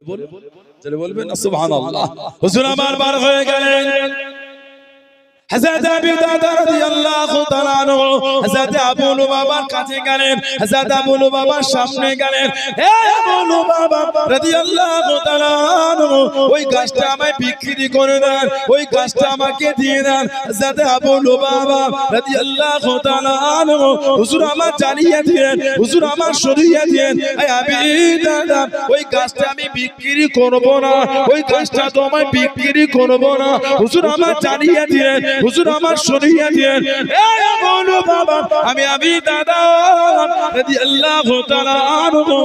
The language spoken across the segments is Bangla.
বলবেন না সুবহানাল্লাহ। হুজুর আমার বার হয়ে গেলেন হযরত আবু দাদা রাদিয়াল্লাহু তাআলা আনহু হযরত আবু লুবাবার কাছে গেলেন, হযরত আবু লুবাবার সামনে গেলেন। হে আবু লুবাবা রাদিয়াল্লাহু তাআলা আনহু, ওই গাছটা আমায় বিক্রি করে দেন, ওই গাছটা আমাকে দিয়ে দেন। হযরত আবু লুবাবা রাদিয়াল্লাহু তাআলা আনহু, হুজুর আমার জানিয়ে দিয়েন, হুজুর আমার সরিয়ে দিয়েন। হে আবু দাদা, ওই গাছটা আমি বিক্রি করব না, ওই গাছটা তো আমায় বিক্রি করব না। হুজুর আমার জানিয়ে দিয়েন, হুজুর আমার সরিয়ে দিয়েন। এই বলো বাবা, আমি আবু দাদা রাদিয়াল্লাহু তাআলা আনহু,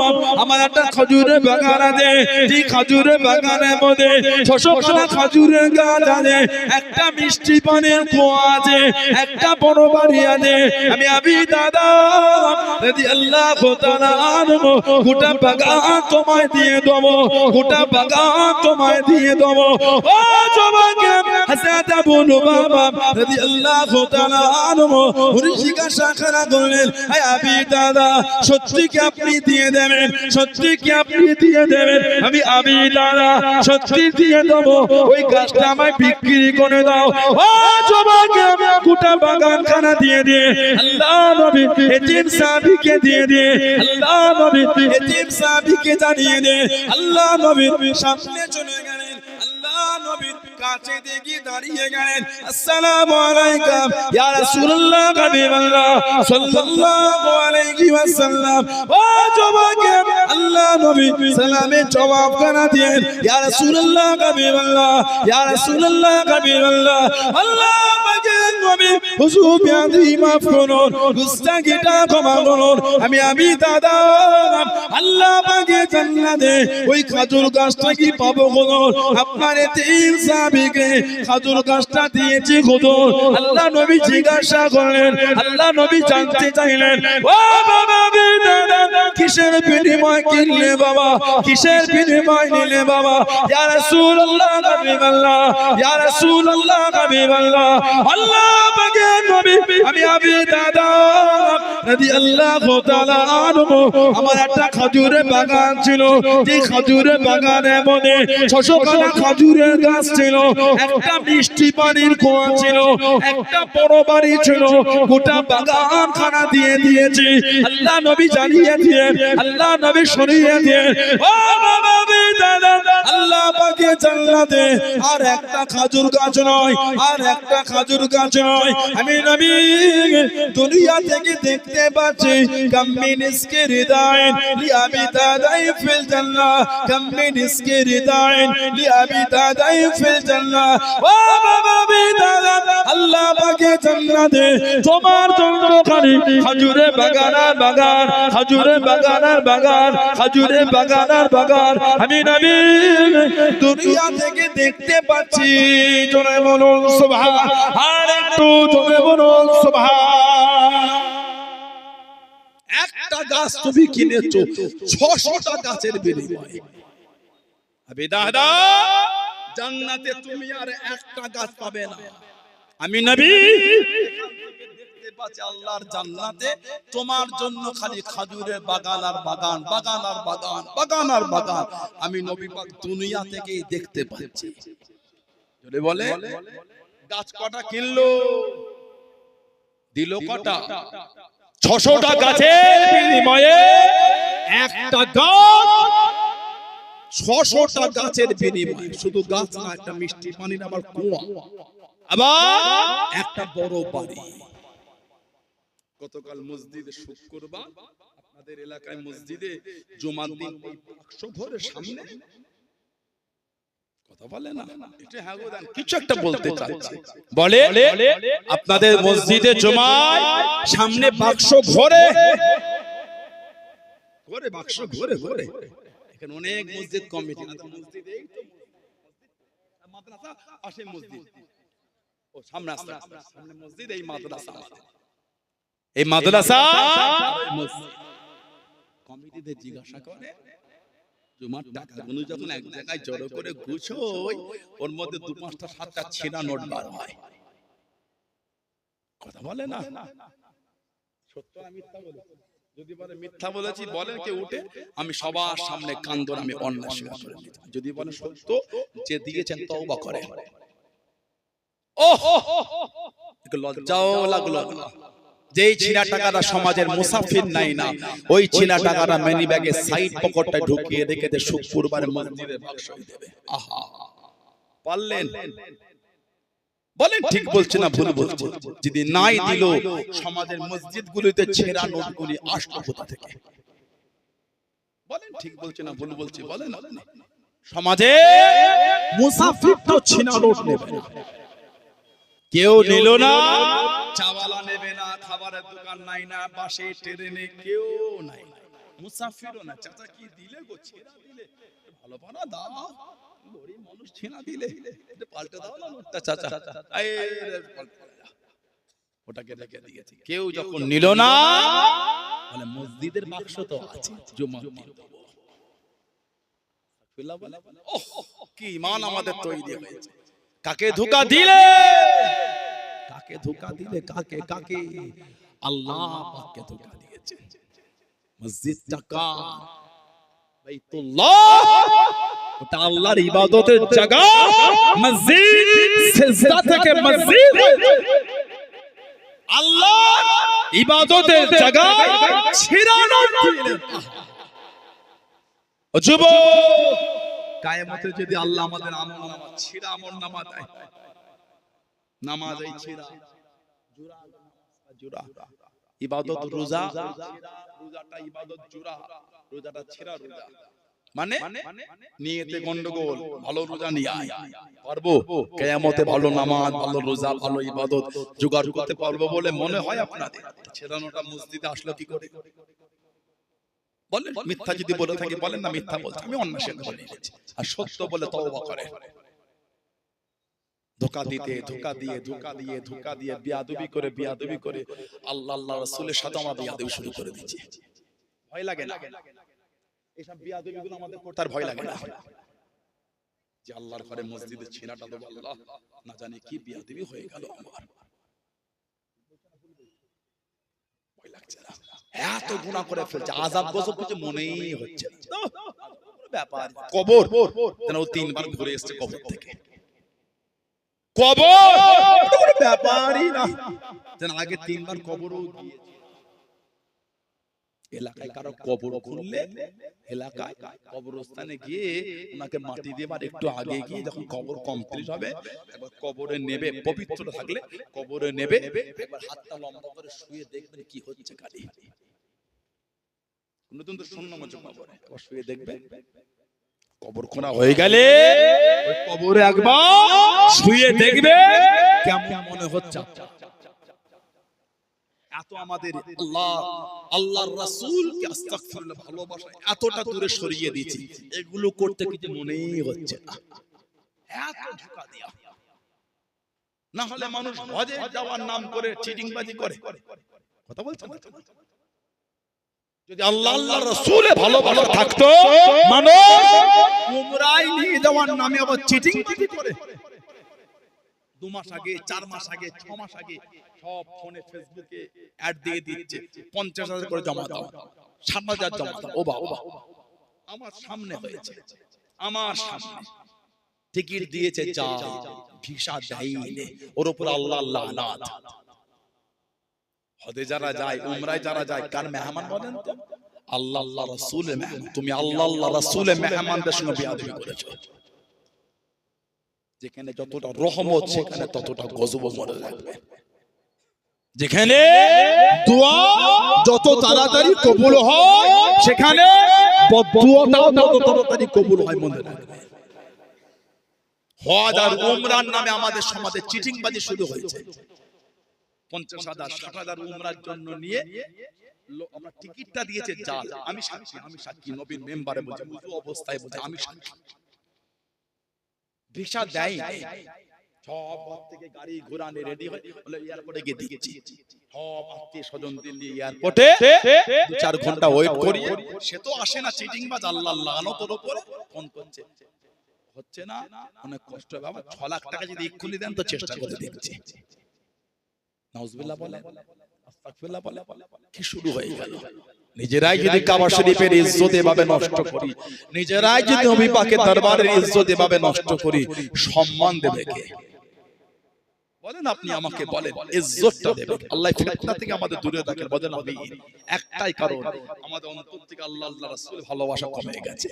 আমার একটা খেজুরের বাগান আছে। এই খেজুরের বাগানের মধ্যে 600খানা খেজুরের গাছ আছে, একটা মিষ্টি পানির কুয়া আছে, একটা বড় বাড়ি আছে। আমি আবু দাদা রাদিয়াল্লাহু তাআলা আনহু, গোটা বাগান তোমায় দিয়ে দেবো, গোটা বাগান তোমায় দিয়ে দেবো। ও জবাকে হযরত আবু লুবাবা রাদিয়াল্লাহু তাআলা আনহু উনি জিজ্ঞাসা করলেন, হে আবু দাদা, সত্যি কি আপনি দিয়ে দেবেন? সত্যি কি আপনি দিয়ে দেবেন? আমি আবু দাদা সত্যি দিয়ে দেব, ওই গাছটা আমায় বিক্রি করে দাও। ও জবাকে গোটা বাগানখানা দিয়ে দিয়ে আল্লাহ নবী এতিম সাহাবীকে দিয়ে দিয়ে আল্লাহ নবী এতিম সাহাবীকে জানিয়ে দে। আল্লাহ নবী সামনে চলে গেলেন, আল্লাহ নবী কাছে দেখি দাঁড়িয়ে গেলেন। আসসালামু আলাইকুম ইয়া রাসূলুল্লাহ হাবিবাল্লাহ সাল্লাল্লাহু আলাইহি ওয়াসাল্লাম। ও জবাকে আল্লাহ নবী সালামের জবাব কানা দিয়েন, ইয়া রাসূলুল্লাহ হাবিবাল্লাহ, ইয়া রাসূলুল্লাহ হাবিবাল্লাহ। আল্লাহ পাকের নবী হুজুর বিয়াদি মাফ করুন, গুস্তাখিটা ক্ষমা করুন। আমি আবু দাদা আল্লাহ পাকের জান্নাতে ওই খেজুর গাছটা কি পাবো হুজুর? আপনার এতিম সাহাবীকে খেজুর গাছটা দিয়েছি হুজুর। আল্লাহ নবী জিজ্ঞাসা করলেন, আল্লাহ নবী জানতে চাইলেন, ও বাবা আবু দাদা, কিসের বিনিময় কিনলে বাবা? কিসের বিনিময় নিলে বাবা? ইয়া রাসূলুল্লাহ হাবিবাল্লাহ, ইয়া রাসূলুল্লাহ হাবিবাল্লাহ। আল্লাহ পাকের নবী আমি আবু দাদা রাদিয়াল্লাহু তাআলা আনহু, আমার একটা খেজুরের বাগান ছিল। এই খেজুরের বাগানের মধ্যে 600খানা খেজুরের গাছ ছিল, একটা মিষ্টি পানির কুয়া ছিল, একটা বড় বাড়ি ছিল। গোটা বাগানখানা দিয়ে দিয়েছি। আল্লাহ নবী জানিয়ে দিয়ে, আল্লাহ নবী সরিয়ে দিয়ে, ও বাবা আবু দাদা, আল্লাহ পাকের জান্নাতে আর একটা খেজুর গাছ নয়, আর একটা খেজুর গাছ নয়। আমি নবী দুনিয়া থেকে দেখতে পাচ্ছি কামিন ইসকে হৃদয় লি আবি দাদাই ফিল জান্নাহ, কামিন ইসকে হৃদয় লি আবি দাদাই ফিল জান্নাহ। ও বাবা আবু দাদা, আল্লাহ পাকের জান্নাতে তোমার জন্য খালি খেজুরের বাগান আর বাগান, খেজুরের বাগান আর বাগান, খেজুরের বাগান আর বাগান। আমি নবী দুনিয়া থেকে দেখতে পাচ্ছি। জোরে বলুন সুবহান, আর একটু জোরে বলুন সুবহান। একটা গাছ তুমি কিনেছো 600টা গাছের বিনিময়ে। আবু দাদা, জান্নাতে তুমি আর একটা গাছ পাবে না। আমি নবী দেখতে পাচ্ছি আল্লাহর জান্নাতে তোমার জন্য খালি খেজুরের বাগান আর বাগান, বাগান আর বাগান, বাগান আর বাগান। আমি নবী পাক দুনিয়া থেকেই দেখতে পাচ্ছি। যদি বলে গাছ কটা কিনলো, দিল কটা? 600টা গাছের বিনিময়ে একটা গাছ, 600টা গাছের বিনিময়ে। শুধু গাছ না, একটা মিষ্টি পানির আবার কুয়া, আবার একটা বড় বাড়ি। গতকাল মসজিদে শুক্রবার আপনাদের এলাকায় মসজিদে জুমার দিন 100 ভোরের সামনে কথা বলে না, এটা হ্যাঁ গো দেন, কিছু একটা বলতে চাচ্ছি। বলে আপনাদের মসজিদে জুমায় সামনে বাক্স ঘোরে ঘোরে, বাক্স ঘোরে ঘোরে। এখানে অনেক মসজিদ কমিটি আছে, মসজিদ এই তো মাদ্রাসা পাশে মসজিদ, ও সামনে আসতে সামনে মসজিদ, এই মাদ্রাসা, এই মাদ্রাসা কমিটিদের জিজ্ঞাসা করে জুমার টাকাগুলো যখন এক জায়গায় জড়ো করে গুছোই, ওর মধ্যে 2, 5টা 7টা ছেঁড়া নোট বার হয়। কথা বলে না, সত্য না মিথ্যা বলে? যদি বলে মিথ্যা বলেছি, বলেন কে উঠে, আমি সবার সামনে কান্দন, আমি অন্যায় স্বীকার করে নিচ্ছি। যদি বলে সত্য, যে দিয়েছেন তওবা করে। একটু লজ্জাও লাগলো না। যেই ছিনা টাকাটা সমাজের মুসাফির নাই না, ওই ছিনা টাকাটা মানি ব্যাগে সাইড পকেটে ঢুকিয়ে রেখে দে, শুক্রবারে মসজিদের বাক্সে দেবে। আহা, পারলেন? বলেন ঠিক বলছে না ভুল বলছে? যদি নাই দিল, সমাজের মসজিদগুলিতে ছেঁড়া নোটগুলি আসলো কোথা থেকে? বলেন ঠিক বলছে না ভুল বলছে? বলেন আপনি। সমাজে মুসাফির তো ছিনা নোট নেবে না, কেউ নিল না, চাওয়ালা নেবে না, খাবারের দোকান নাই না, বাসে ট্রেনে কেউ নাই, মুসাফিরও না। চাচা কি দিলে গো? ছেঁড়া দিলে, ভালো পানা দাও, গরিব মানুষ ছেঁড়া দিলে পাল্টে দাও না নোটটা চাচা, ওটাকে রেখে দিয়েছি। কেউ যখন নিল না, বলে মসজিদের বাক্স তো আছে, জমা দিয়ে দেবো। কি ঈমান আমাদের তৈরি হয়েছে। কাকে ধোঁকা দিলে, কাকে ধোঁকা দিলে, কাকে কাকে? আল্লাহ পাককে ধোঁকা দিয়েছে। মসজিদটা কার? বাইতুল্লাহ, ওটা আল্লাহর ইবাদতের জায়গা। মসজিদ সিজদা থেকে মসজিদ, আল্লাহর ইবাদতের জায়গা ছিড়ানো দিলেন। ও যুবক, কিয়ামতে যদি আল্লাহ আমাদের আমলনামা ছিড়া আমলনামা দেয়, নামাজ এই ছিড়া, জুরা ইবাদত, রোজা, রোজাটা ইবাদত, জুরা রোজাটা ছিড়া রোজা, মানে নিয়তে গন্ডগোল, ভালো রোজা নিয়ে আয়, পারবো কিয়ামতে ভালো নামাজ, ভালো রোজা, ভালো ইবাদত জোগাড় করতে পারবো বলে মনে হয় আপনাদের? ছেড়ানোটা মসজিদে আসলো কি করে? বলেন মিথ্যা যদি বলে থাকি বলেন না মিথ্যা বলছি, আমি অন্য সাথে বলে নিয়েছি। আর সত্য বলে তওবা করে। ধোঁকা দিতে, ধোঁকা দিয়ে, ধোঁকা দিয়ে, ধোঁকা দিয়ে, বিয়াদবি করে, বিয়াদবি করে আল্লাহ আল্লাহ রাসূলের সাথে আমরা বিয়াদবি শুরু করে দিয়েছি। ভয় লাগে না? এইসব বিয়াদবিগুলো আমাদের করতে আর ভয় লাগে না? যে আল্লাহর ঘরে মসজিদে ছিনাটা দেব, আল্লাহ না জানি কি বিয়াদবি হয়ে গেল আমার, ভয় লাগছে না? এত গুনাহ করে ফেলছে, আযাব গজব কিছু মনেই হচ্ছে না। ব্যাপার কবর, যেন ও 3 বার ঘুরে এসেছে কবর থেকে। কবর ব্যাপারই না, যেন আগে 3 বার কবরও গিয়েছে। এলাকায় কারো কবর খুললে, এলাকায় কবরস্থানে গিয়ে ওনাকে মাটি দেবার একটু আগে গিয়ে যখন কবর কমপ্লিট হবে, একবার কবরে নেবে, পবিত্র থাকলে কবরে নেবে, একবার হাতটা লম্বা করে শুয়ে দেখবেন কি হচ্ছে খালি। নতুন তো শূন্য মজা কবরে একবার শুয়ে দেখবে, কবর খোঁড়া হয়ে গেলে ওই কবরে একবার শুয়ে দেখবে কেমন মনে হচ্ছে। এত আমাদের আল্লাহ আল্লাহর রাসূলকে আস্তাগফিরুল্লাহ ভালোবাসা এতটা দূরে সরিয়ে দিয়েছি, এগুলো করতে কিছু মনেই হচ্ছে না। এত ধোঁকা দেয়া, না হলে মানুষ হজে যাওয়ার নাম করে চিটিংবাজি করে। কথা বলছেন? যদি আল্লাহ আল্লাহর রাসূলে ভালোবাসা থাকতো, মানুষ উমরায় নিয়ে যাওয়ার নামে আবার চিটিংবাজি করে। 2 মাস আগে, 4 মাস আগে, 6 মাস আগে সব ফোনে ফেসবুকে অ্যাড দিয়ে দিচ্ছে, 50,000 করে জমা দাও, 7,000 জমা দাও। ও বাবা, আমার সামনে হয়েছে, আমার সামনে টিকিট দিয়েছে, যা ভিসা দেয়নি, ওর উপর আল্লাহ লানাত। হজে যারা যায়, উমরায় যারা যায়, কার মেহমান বলেন তো? আল্লাহ আল্লাহ রাসূলের মেহমান। তুমি আল্লাহ আল্লাহ রাসূলের মেহমানদের সঙ্গে বিয়াদবি করেছো। যেখানে যতটা রহমত সেখানে ততটা গজব মরে রাখবে। যেখানে দোয়া যত তাড়াতাড়ি কবুল হয়, সেখানে বদদুয়াটাও তত তাড়াতাড়ি কবুল হয়, মনে রাখবে। হজ আর উমরার নামে আমাদের সমাজে চিটিংবাজি শুরু হয়েছে। 50,000 60,000 উমরার জন্য নিয়ে আমরা টিকিটটা দিয়েছে জাল। আমি সাক্ষী, আমি সাক্ষী, নবীর মেম্বারে বলছে, বুঝু অবস্থায় বলছে আমি সাক্ষী। ভিসা দেয়, সব ঘর থেকে গাড়ি ঘোড়া নিয়ে রেডি হয়ে বলে এয়ারপোর্টে গিয়ে দিচ্ছি। সব আত্মীয় স্বজন দিল্লি এয়ারপোর্টে 2-4 ঘন্টা ওয়েট করি, সে তো আসে না, চিটিংবাজ। আল্লাহ লানত ওর উপরে। ফোন করছে, হচ্ছে না, অনেক কষ্ট হবে। বাবা 6 লাখ টাকা যদি এক্ষুনি দেন তো চেষ্টা করে দেখছি। নাউজুবিল্লাহ বলে, আস্তাগফিরুল্লাহ বলে, কি শুরু হয়ে গেল? নিজেরাই যদি কাবা শরীফের ইজ্জত এভাবে নষ্ট করি, নিজেরাই যদি নবী পাকের দরবারের ইজ্জত এভাবে নষ্ট করি, সম্মান দেবে কে? বলেন আপনি আমাকে বলেন, ইজ্জতটা দেবে কে? আল্লাহ ফিতনা থেকে আমাদের দূরে রাখেন। বলেন আমিন। একটাই কারণ, আমাদের অন্তর থেকে আল্লাহ আল্লাহ রাসূল ভালোবাসা কমে গেছে।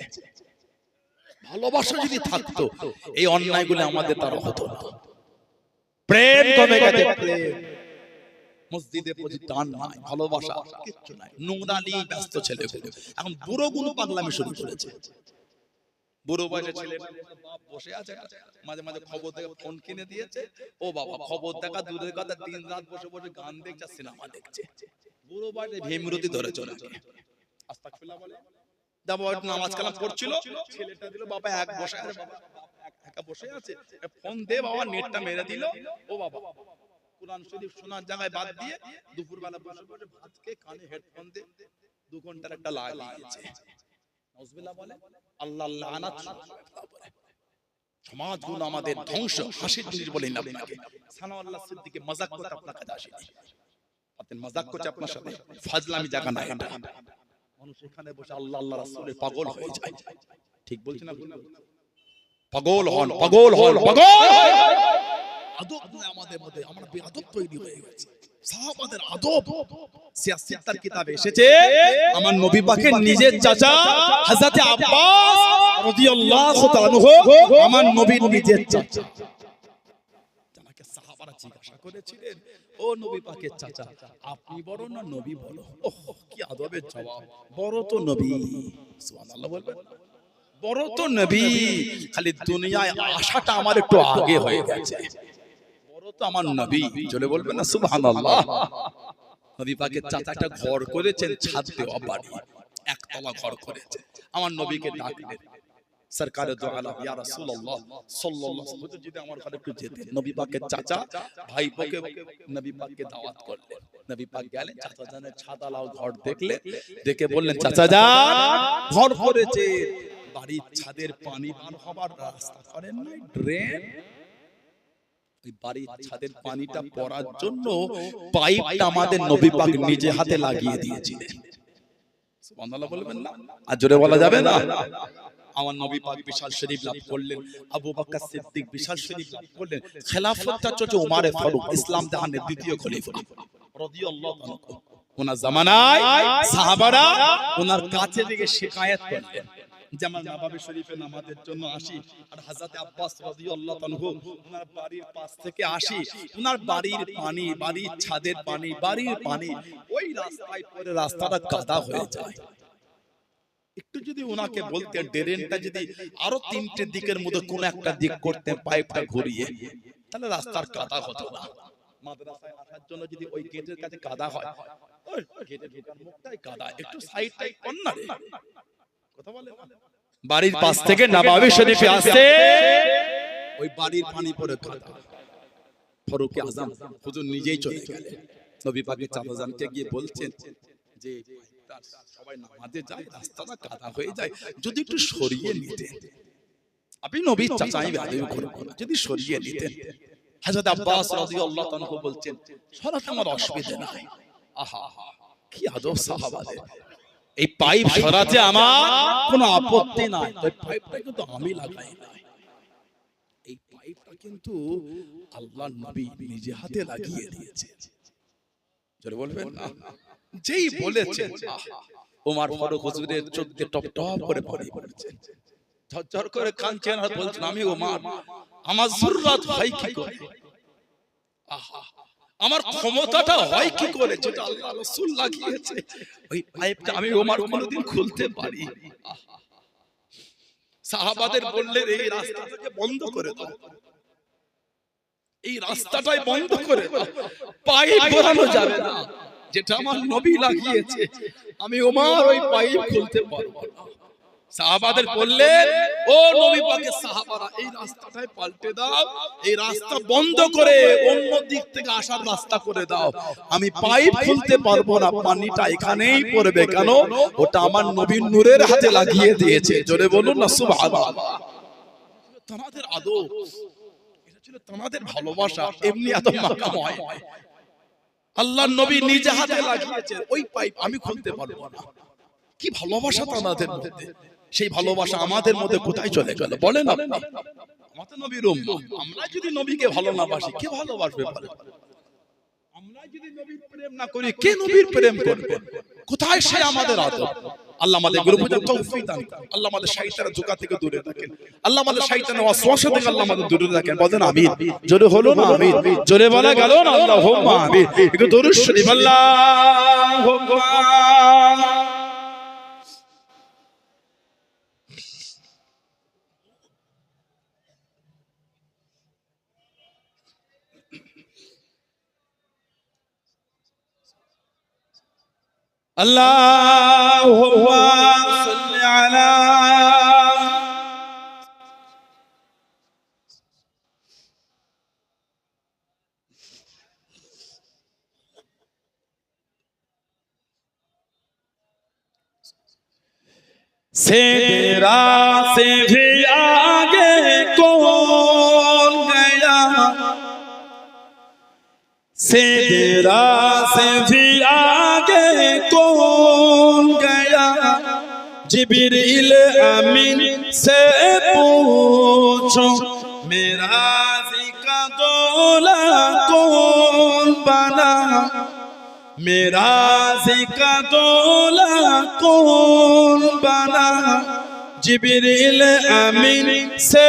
ভালোবাসা যদি থাকতো এই অন্যায়গুলো আমাদের দ্বারা হতো না। প্রেম কমে গেছে, প্রেম। মসজিদে প্রতি দান নাই, ভালোবাসা কিচ্ছু নাই, নোংরালি ব্যস্ত ছেলেগুলো। এখন বুড়ো গুলো পাগলামি শুরু করেছে। বুড়ো বয়সে ছেলে বাপ বসে আছে, মাঝে মাঝে খবর দেখে ফোন কিনে দিয়েছে, ও বাবা খবর দেখা দূরের কথা, দিন রাত বসে বসে গান দেখছে, সিনেমা দেখছে। বুড়ো বয়সে ভীমরতি ধরে চলেছে। আস্তাগফিরুল্লাহ বলে যাবো, নামাজ কালাম পড়ছিল, ছেলেটা দিল বাবা এক বসে আছে, বাবা একা বসে আছে, ফোন দে বাবা, নেটটা মেরে দিল। ও বাবা কুরআন শরীফ শোনার জায়গায় বাদ দিয়ে দুপুরবেলা বসে বসে ভাত খেয়ে কানে হেডফোন দিয়ে 2 ঘন্টার একটা লাগিয়েছে। নাউজুবিল্লাহ বলে, আল্লাহ লানাত। সমাজগুলো আমাদের ধ্বংস, হাসির জিনিস বলেন না আপনাকে। সানাউল্লাহ সিদ্দিকী মজাক করতে আপনার কাছে আসেনি, আপনি মজাক করতে আপনার সাথে ফাজলামি জায়গা না। এটা মানুষ এখানে বসে আল্লাহ আল্লাহ রাসূলের পাগল হয়ে যায়। ঠিক বলছি না? পাগল হন, পাগল হন, পাগল। আদব নয় আমাদের মধ্যে, আমরা বেয়াদব তৈরি হয়ে গেছি। সাহাবাদের আদব সিয়াসিয়াতের কিতাবে এসেছে, আমার নবী পাকের নিজের চাচা হযরত আব্বাস রাদিয়াল্লাহু তাআলা আনহু আমার নবীর নিজের চাচা। যাকে সাহাবারা জিজ্ঞাসা করেছিলেন, ও নবী পাকের চাচা আপনি বড় না নবী বড়? ওহ কি আদবের জবাব, বড় তো নবী। সুবহানাল্লাহ বলবেন, বড় তো নবী। খালি দুনিয়ায় আশাটা আমার একটু আগে হয়ে গেছে। বড় তো আমার নবী, চলে বলবেন না সুবহানাল্লাহ। নবী পাকের চাচা একটা ঘর করেছেন, ছাদ দেওয়া বাড়ি, একতলা ঘর করেছে। আমার নবীকে ডাকলেন, সরকারে দো আলম ইয়া রাসূলুল্লাহ সাল্লাল্লাহু আলাইহি ওয়াসাল্লাম, যদি আমার ঘরে একটু যেতেন। নবী পাকের চাচা ভাইপোকে নবী পাককে দাওয়াত করলেন। নবী পাক গেলেন, চাচা জানের ছাদালাও ঘর দেখলে, দেখে বললেন, চাচা জান ঘর করেছে, বাড়ির ছাদের পানি বার হবার রাস্তা করেন নাই, ড্রেন। ওই বাড়ির ছাদের পানিটা পড়ার জন্য পাইপটা আমাদের নবী পাক নিজে হাতে লাগিয়ে দিয়েছিলেন। সুবহানাল্লাহ বলবেন না? আর জোরে বলা যাবে না? আমার নবী পাক বিশাল শরীফ লাভ করলেন, আবু বকর সিদ্দিক বিশাল শরীফ লাভ করলেন, খেলাফতটা চলছে ওমর ফারুক, ইসলাম জাহানের দ্বিতীয় খলিফা রাদিয়াল্লাহু আনহু। ওনার জামানায় সাহাবারা ওনার কাছে থেকে শিকায়াত করলেন, যেমন নববী শরীফে নামাজের জন্য আসি, আর হযরত আব্বাস রাদিয়াল্লাহু আনহু ওনার বাড়ির পাশ থেকে আসি, ওনার বাড়ির পানি, বাড়ির ছাদের পানি, বাড়ির পানি ওই রাস্তায় পড়ে রাস্তাটা কাদা হয়ে যায়। একটু যদি ওনাকে বলতেন ড্রেনটা যদি আরো 3টে দিকের মধ্যে কোন একটা দিক করতেন, পাইপটা ঘুরিয়ে, তাহলে রাস্তার কাদা হতো না। মাদ্রাসায় আসার জন্য যদি ওই গেটের কাছে কাদা হয়, ওই গেটের ঢোকার মুখটাই কাদা, একটু সাইডটাই কোন না রে, কথা বলে। বাড়ির পাশ থেকে নববী শরীফে আসছে, ওই বাড়ির পানি পড়ে কাদা। ফারুক আযম হুজুর নিজেই চলে গেলেন, নবী পাকের চাচাজানকে গিয়ে বলছেন যে সবাই নামাজে যায়, রাস্তাটা কাদা হয়ে যায়, যদি একটু সরিয়ে নিতেন। আপনি নবীর চাচাই বেয়াদবি করবেন না, যদি সরিয়ে নিতেন। হযরত আব্বাস রাদিয়াল্লাহু আনহু বলছেন, সরাতে আমার অসুবিধা নাই। আহা কি আদব সাহাবাদের। এই পাইপ সরাতে আমার কোনো আপত্তি নাই, এই পাইপটা কিন্তু আমি লাগাই নাই, এই পাইপটা কিন্তু আল্লাহর নবী নিজে হাতে লাগিয়ে দিয়েছে। জোরে বলবেন না? যেই বলেছেন ওমর ফারুক হুজুরের চোখে টপ টপ করে পানি পড়ছে, ঝরঝর করে কাঁদছেন আর বলছেন, আমি ওমর, আমার জুররাত হয় কি করে, আহা আমার ক্ষমতাটা হয় কি করে, যেটা আল্লাহ রাসূল লাগিয়েছে, ওই পাইপটা আমি ওমর কোনদিন খুলতে পারি। সাহাবাদের বললেন, এই রাস্তাটাকে বন্ধ করে দাও, এই রাস্তাটাই বন্ধ করে দাও, পাইপ ঘোরানো যাবে না, যেটা আমার নবী লাগিয়েছে, আমি ওমর ওই পাইপ খুলতে পারবো না। সাহাবাদের বললেন, ও নবী পাকের সাহাবারা, এই রাস্তাটাই পাল্টে দাও, এই রাস্তা বন্ধ করে অন্য দিক থেকে আসার রাস্তা করে দাও, আমি পাইপ খুলতে পারবো না, পানিটা এখানেই পড়বে। কেন? ওটা আমার নবীর নূরের হাতে লাগিয়ে দিয়েছে। জোরে বলুন না সুবহানাল্লাহ। তোমাদের আদব, এটা ছিল তোমাদের ভালোবাসা, এমনি এত মাকাম হয়। আল্লাহর নবী নিজে হাতে লাগিয়েছেন ওই পাইপ আমি খুলতে পারবো না। কি ভালোবাসা তাদের মধ্যে, সেই ভালোবাসা আমাদের মধ্যে কোথায় চলে গেল বলেন আপনি? আমাদের নবীর উম্মত, আমরা যদি নবীকে ভালো না বাসি কে ভালোবাসবে বলেন? আমরা যদি নবীর প্রেম না করি কে নবীর প্রেম করবে? কোথায় সে আমাদের আদব? আল্লাহ আমাদের গুরুপুজা তৌফিক দান করুন। আল্লাহ আমাদের শয়তানের ধোঁকা থেকে দূরে রাখেন। আল্লাহ আমাদের শয়তানের ওয়াসওয়াসা থেকে আল্লাহ আমাদের দূরে রাখেন। বলেন আমিন। জোরে হলো না আমিন? জোরে বলা গেল না আল্লাহুম্মা আমিন। একটু দরুদ শরীফ আল্লাহুম্মা। আল্লাহুম্মা সাল্লি আলা से तेरा से भी आगे कौन गया, से तेरा से भी आगे कौन गया, जिब्रील अमीन से पूछो मेरा जिका दौला कौन बना, मेरा जिका दौला कौन बना, जिब्रील अमीन से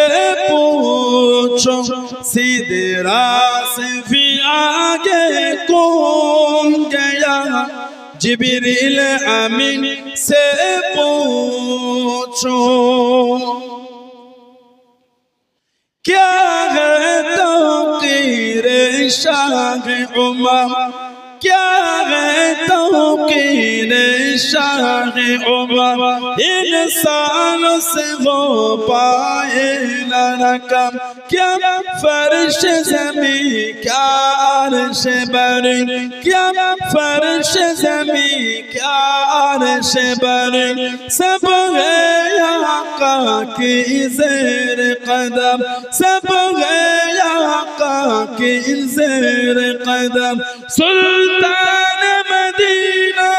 पूछो सिदरा से भी आगे कौन गया, जिब्रील अमीन से पूछो। क्या है तौकीर शाह उमर, क्या है तौकीर शाह उमर, इंसान से हो पाए न कम, क्या फर्श जमी क्या अर्श बरी, क्या फर्श जमी क्या अर्श बरी, सब है आका की ज़ेर कदम, सब है आका की ज़ेर कदम, सुल्तान मदीना,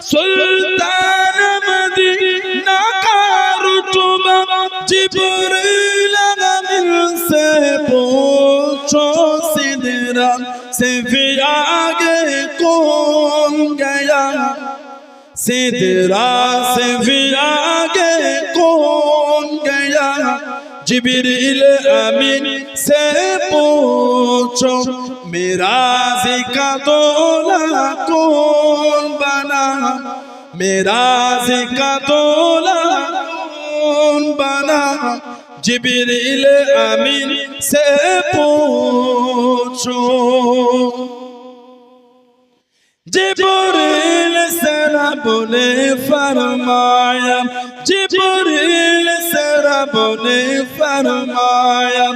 सुल्तान मदीना का रुतबा, जिब्रील अमीन से पूछो सिदरा से भी आगे कौन गया, सिदरा से भी आगे कौन गया, जिब्रील अमीन से पूछो मेरा जिका दौला कौन बना, मेरा जिका दौला कौन बना, जिब्रील अमीन से पूछो। जिब्रील से रब ने फरमाया, जिब्रील से रब ने फरमाया,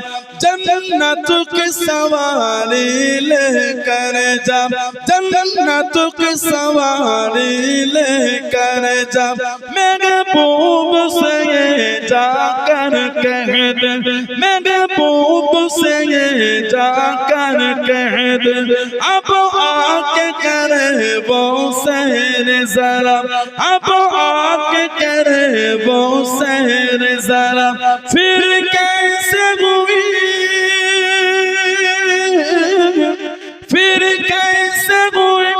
जन्नत की सवारी लेकर जा, जन्नत की सवारी लेकर जा, महबूब से ये जाकर कह दे, महबूब से ये जाकर कह दे, अब आके करे वो सैर जरा, अब आके करे वो सैर जरा, फिर कैसे हुई, फिर कैसे हुई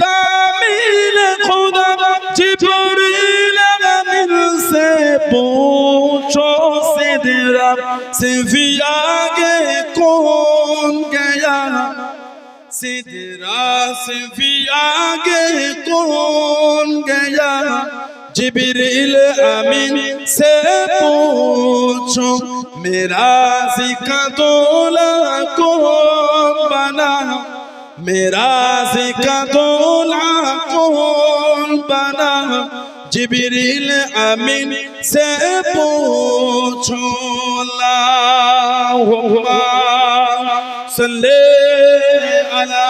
तामील खुदा, जिब्रील अमीन से पूछो सिदरा से भी आगे कौन गया, सिदरा से भी आगे कौन गया, जिब्रील अमीन से पूछो मेरा जिका दौला कौन बना, मेरा जिका दौला कौन बना, जिब्रील अमीन से पूछो। अल्लाहुम्मा सल्ली अला।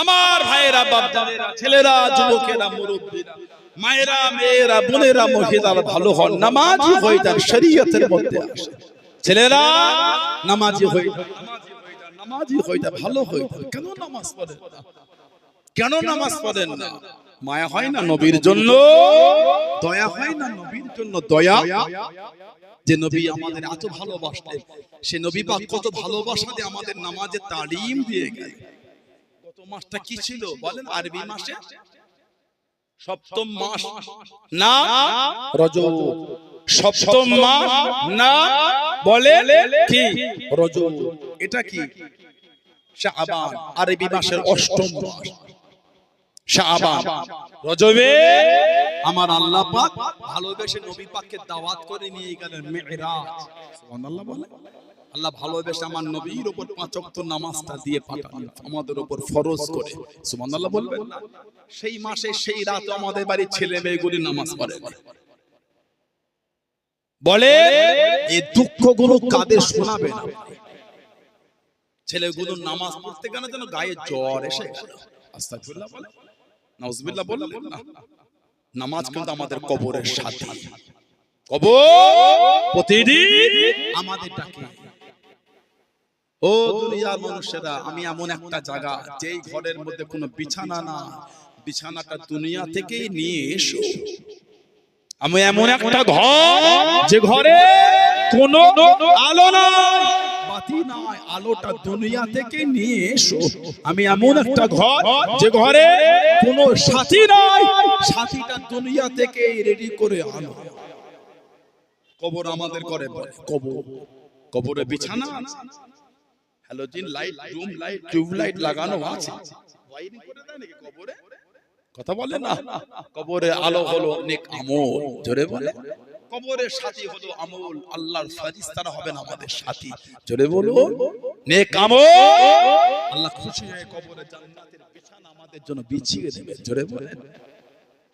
আমার ভাইয়েরা, বাপদাদেরা, ছেলেরা, যুবকেরা, মুরব্বীরা, মায়েরা, মেয়েরা, বোনেরা, মহিলারা ভালো হন, নামাজি হয়ে যান, শরীয়তের মধ্যে আসে। ছেলেরা নামাজি হয়ে যান, নামাজি হয়ে যান, ভালো হয়ে যান। কেন নামাজ পড়েন না? কেন নামাজ পড়েন না? মায়া হয় না নবীর জন্য? দয়া হয় না নবীর জন্য? দয়া, যে নবী আমাদের এত ভালোবাসলেন, সে নবী পাক কত ভালোবাসা দিয়ে আমাদের নামাজে তালিম দিয়ে গেল। কত মাসটা কি ছিল বলেন? আরবি মাসে সপ্তম মাস না রজব, সপ্তম মাস না বলে কি রজব। এটা কি? শাবান, আরবি মাসের অষ্টম মাস শাবান। রজবে আমার আল্লাহ পাক ভালোবেসে নবী পাককে দাওয়াত করে নিয়ে গেলেন মিরাজ। সুবহানাল্লাহ বলে। আল্লাহ ভালোবেসে আমার নবীর উপর 5 ওয়াক্ত নামাজটা দিয়ে পাঠালেন, আমাদের উপর ফরজ করে। সুবহানাল্লাহ বলবেন না? সেই মাসে সেই রাতে আমাদের বাড়ির ছেলে মেয়েগুলি নামাজ পড়ে। বলে এই দুঃখগুলো কাদের শোনাবে না? ছেলেগুলো নামাজ পড়তে গেলে যেন গায়ে জ্বর এসে গেল। আস্তাগফিরুল্লাহ বলে, নাউজুবিল্লাহ বলে না। নামাজ কিন্তু আমাদের কবরের সাথী। কবর প্রতিদিন আমাদের ডাকে। ও দুনিয়ার মানুষেরা, আমি এমন একটা জায়গা যেই ঘরের মধ্যে কোনো বিছানা না, বিছানাটা দুনিয়া থেকেই নিয়ে এসো। আমি এমন একটা ঘর যে ঘরে কোনো আলো নাই, বাতি নাই, আলোটা দুনিয়া থেকে নিয়ে এসো। আমি এমন একটা ঘর যে ঘরে কোনো সাথী নাই, সাথীটা দুনিয়া থেকে রেডি করে আনো। কবর আমাদের করে বলে, কবর, কবরে বিছানা আছে, halogen light, room light, tube light লাগানো আছে। ওয়াইরিং করে দেয় নাকি কবরে? কথা বলে না। কবরে আলো হলো নেক আমল, জোরে বলে। কবরের সাথী হলো আমল, আল্লাহর ফেরেশতারা হবেন আমাদের সাথী, জোরে বলো নেক আমল। আল্লাহ খুশি হয়ে কবরে জান্নাতের বিছানা আমাদের জন্য বিছিয়ে দেবে, জোরে বলে।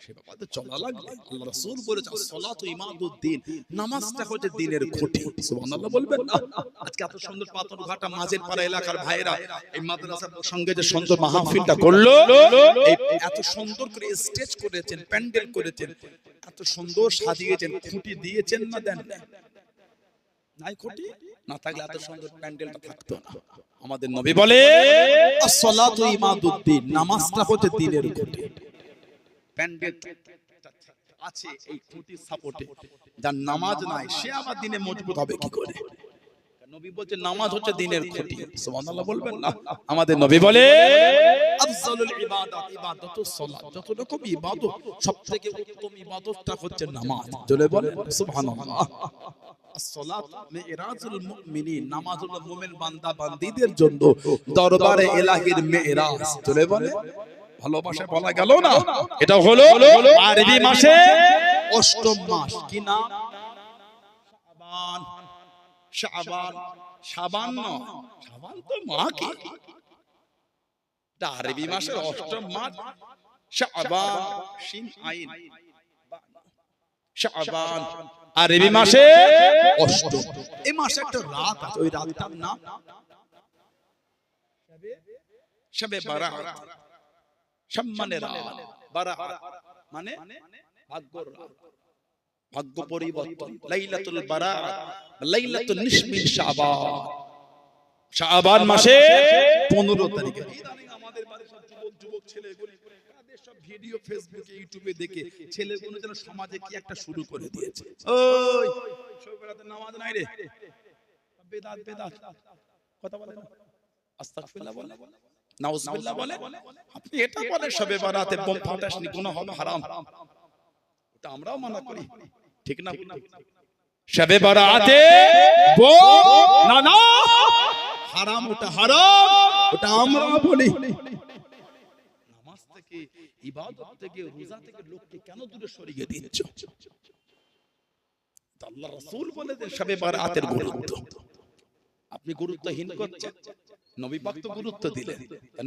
সেভাবে চলা লাগবে। আল্লাহ রাসূল বলেছেন সালাতু ইমাদুদ্দিন, নামাজটা হচ্ছে দ্বীনের খুঁটি। সুবহানাল্লাহ বলবেন না? আজকে এত সুন্দর পাথরঘাটা মাঝের পাড়া এলাকার ভাইরা এই মাদ্রাসার সঙ্গে যে সুন্দর মাহফিলটা করলো, এত সুন্দর করে স্টেজ করেছেন, প্যান্ডেল করেছেন, এত সুন্দর সাজিয়েছেন, খুঁটি দিয়েছেন না দেন নাই? খুঁটি না থাকলে এত সুন্দর প্যান্ডেলটা থাকতো না। আমাদের নবী বলে আসসালাতু ইমাদুদ্দিন, নামাজটা হচ্ছে দ্বীনের খুঁটি। প্যান্ডেল আছে এই খুঁটির সাপোর্টে, যার নামাজ নাই সে আবার দিনে মজবুত হবে কি করে? নবী বলছে নামাজ হচ্ছে দ্বীনের খুঁটি। সুবহানাল্লাহ বলবেন না? আমাদের নবী বলে আফজালুল ইবাদাত ইবাদাতুস সালাত, যত রকম ইবাদত সবথেকে উত্তম ইবাদতটা হচ্ছে নামাজ, জোরে বলেন সুবহানাল্লাহ। as-সালাত মিরাজুল মুমিনিন, নামাজ হলো মুমিন বান্দা বান্দীদের জন্য দরবারে ইলাহির মিরাজ, জোরে বলেন। ভালোবাসা বলা গেল না? এটা হলো আরবি মাসে অষ্টম মাস। কি নাম? শাবান। শাবান, শাবান নয়, শাবান তো মাকে। এটা আরবি মাসের অষ্টম মাস শাবান, শিন আইন শাবান, আরবি মাসে অষ্টম। এই মাসে একটা রাত আছে, ওই রাতটার নাম শবে বারাত। সম্মানের রাত, বারাত মানে ভাগ্যর রাত, ভাগ্য পরিবর্তন। লাইলাতুল বারাত, লাইলাতুল নিসফি শাবান, শাবান মাসে 15 তারিখে। আমাদের বাড়ির সব যুবক ছেলেগুলো তাদের সব ভিডিও ফেসবুকে ইউটিউবে দেখে ছেলেগুলো যেন সমাজে কি একটা শুরু করে দিয়েছে। ওই সব বেলাতে নামাজ নাই রে, বেদাত বেদাত কথা বলে না, আস্তাগফিরুল্লাহ বলে, নাউজুবিল্লাহ বলে। আপনি এটা বলে শবে বারাতে বোম ফাটাসনি, গুনাহ হবে, হারাম। ওটা আমরাও মানা করি, ঠিক না? শবে বারাতে বোম না না হারাম, ওটা হারাম, ওটা আমরা বলি। নামাজ থেকে, ইবাদত থেকে, রোজা থেকে লোককে কেন দূরে সরিয়ে দিচ্ছ? আল্লাহ রাসূল বলে যে শবে বারাতের গুরুত্ব আপনি গুরুত্বহীন করছেন। নবী পাক তো গুরুত্ব দিলেন,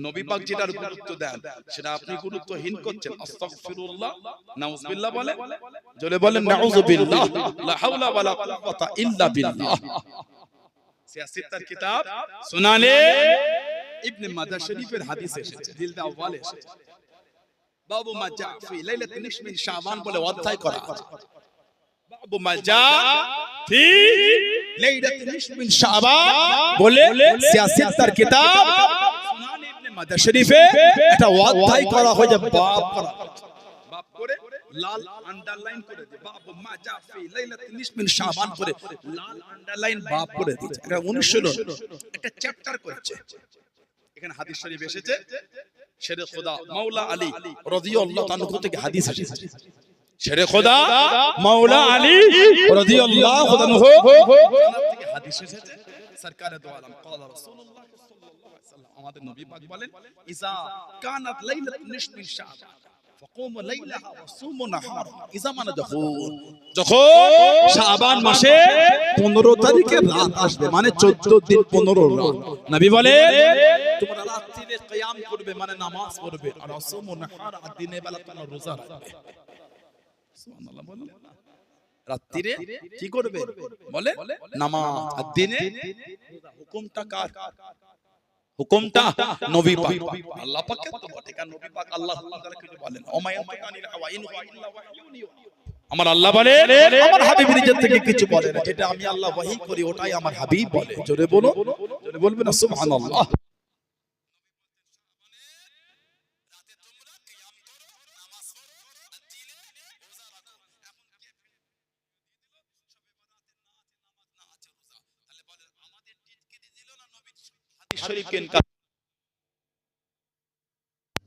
নবী পাক যেটার গুরুত্ব দেন সেটা আপনি গুরুত্বহীন করছেন। আস্তাগফিরুল্লাহ, নাউজুবিল্লাহ বলে, জোরে বলেন নাউজুবিল্লাহ, লা হাওলা ওয়ালা কুওয়াতা ইল্লা বিল্লাহ। সিয়াসিতার কিতাব সুনানে ইবনে মাজাহ শরীফের হাদিস এসেছে, জিলদ আউয়াল এসেছে, বাবু মা জা ফি লাইলাতুন নিসফ মিন শাবান বলে অধ্যায় করা আছে। বাবু মা জা ফি লাইলাতুন নিসফ মিন শাবান বলে সিয়াসত তার কিতাব সুনান ইবনে মাজাহ শরীফে একটা অধ্যায় করা হয়েছে, বাব করা বাব করে লাল আন্ডারলাইন করে দে, বাবু মা জা ফি লাইলাতুন নিসফ মিন শাবান করে লাল আন্ডারলাইন বাব করে দিয়েছে। এটা 19 একটা চ্যাপ্টার করেছে। এখানে হাদিস শরীফ এসেছে, শেরে খোদা মাওলা আলী রাদিয়াল্লাহু তাআলা থেকে হাদিস এসেছে। শেরে খোদা মাওলা আলী রাদিয়াল্লাহু তাআলা থেকে হাদিস এসেছে। সরকারে দো আলম قال রাসূলুল্লাহ সাল্লাল্লাহু আলাইহি ওয়াসাল্লাম, আমাদের নবী পাক বলেন, ইজা কানাত লাইলাতুন নিসফ মিন শাবান ফাকুমু লাইলাহা ওয়া সুমু নাহারা, ইজা মানে যখন শাবান মাসে 15 তারিখে রাত আসবে, মানে 14 দিন 15 রাত, নবী বলে তোমরা রাতে কিয়াম করবে, মানে নামাজ পড়বে, আর সুমু নাহারা, দিনের বেলা তোমরা রোজা রাখবে। সুবহানাল্লাহ বলেন, রাতে কি করবে বলে নামাজ, আর দিনে রোজা। হুকুমটা কার? হুকুমটা নবী পাক, আল্লাহ পাকের তো বটে, কারণ নবী পাক আল্লাহ তাআলা কিছু বলেন, ওমায়াতুকানিল হাওয়া ইন হুয়া ইল্লা ওয়াহয়ুন ইউহা। আমার আল্লাহ বলে আমার হাবিব নিজের থেকে কিছু বলে না, যেটা আমি আল্লাহ ওহী করি ওটাই আমার হাবিব বলে। জোরে বলো, জোরে বলবে না সুবহানাল্লাহ। শরীফকে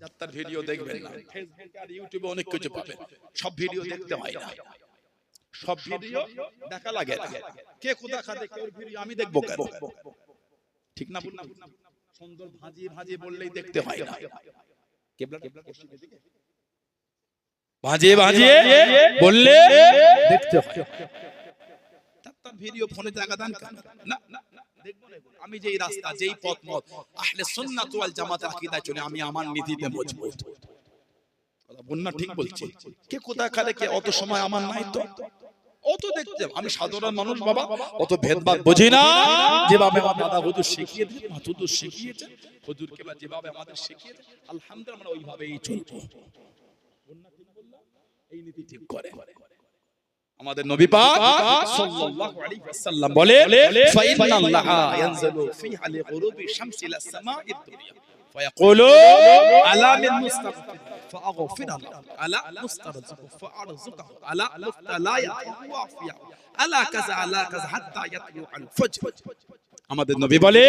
যাত্রার ভিডিও দেখবেন না, ফেসবুক আর ইউটিউবে অনেক কিছু পাবেন, সব ভিডিও দেখতে হয় না, সব ভিডিও দেখা লাগে না। কে কোথা খাতে কে ওর ভিডিও আমি দেখবো কেন? ঠিক না বললাম? সুন্দর ভাজিয়ে ভাজিয়ে বললেই দেখতে হয় না, কেবলা ভাজিয়ে ভাজিয়ে বললে দেখতে হয়। যাত্রার ভিডিও ফোনে জায়গা দেন কেন? না না দেখবো না। আমি যেই রাস্তা যেই পথ মত আহলে সুন্নাত ওয়াল জামাতের আকীদায় চলে, আমি আমার নীতিতে মজবুত। কথা বন্যা ঠিক বলছি। কে কোথায় খালে কে অত সময় আমার নাই, তো অত দেখতে আমি সাধারণ মানুষ বাবা, অত ভেদভাব বুঝি না। যেভাবে আমার দাদা হুজুর শিখিয়ে দিয়েছে, হুজুর শিখিয়েছে, হুজুর কেবল যেভাবে আমাদের শিখিয়েছে আলহামদুলিল্লাহ আমরা ওইভাবেই চলবো। বন্যা ঠিক বললাম, এই নীতি ঠিক করে আমাদের নবী পাক সাল্লাল্লাহু আলাইহি ওয়াসাল্লাম বলে, ফাইন্নাল্লাহা ইয়ানজিলু ফি হালি গুরুবি শামসি ইলা সামাঈদ দুনিয়া ফায়াকুলু আলা মিন মুস্তাগফির ফাআগফির আলা মুস্তারজিক ফাআরযুকহু আলা মুফতালায়া ওয়াফিয়া আলা কাযা হাত্তা ইয়াতলু আল ফজর। আমাদের নবী বলে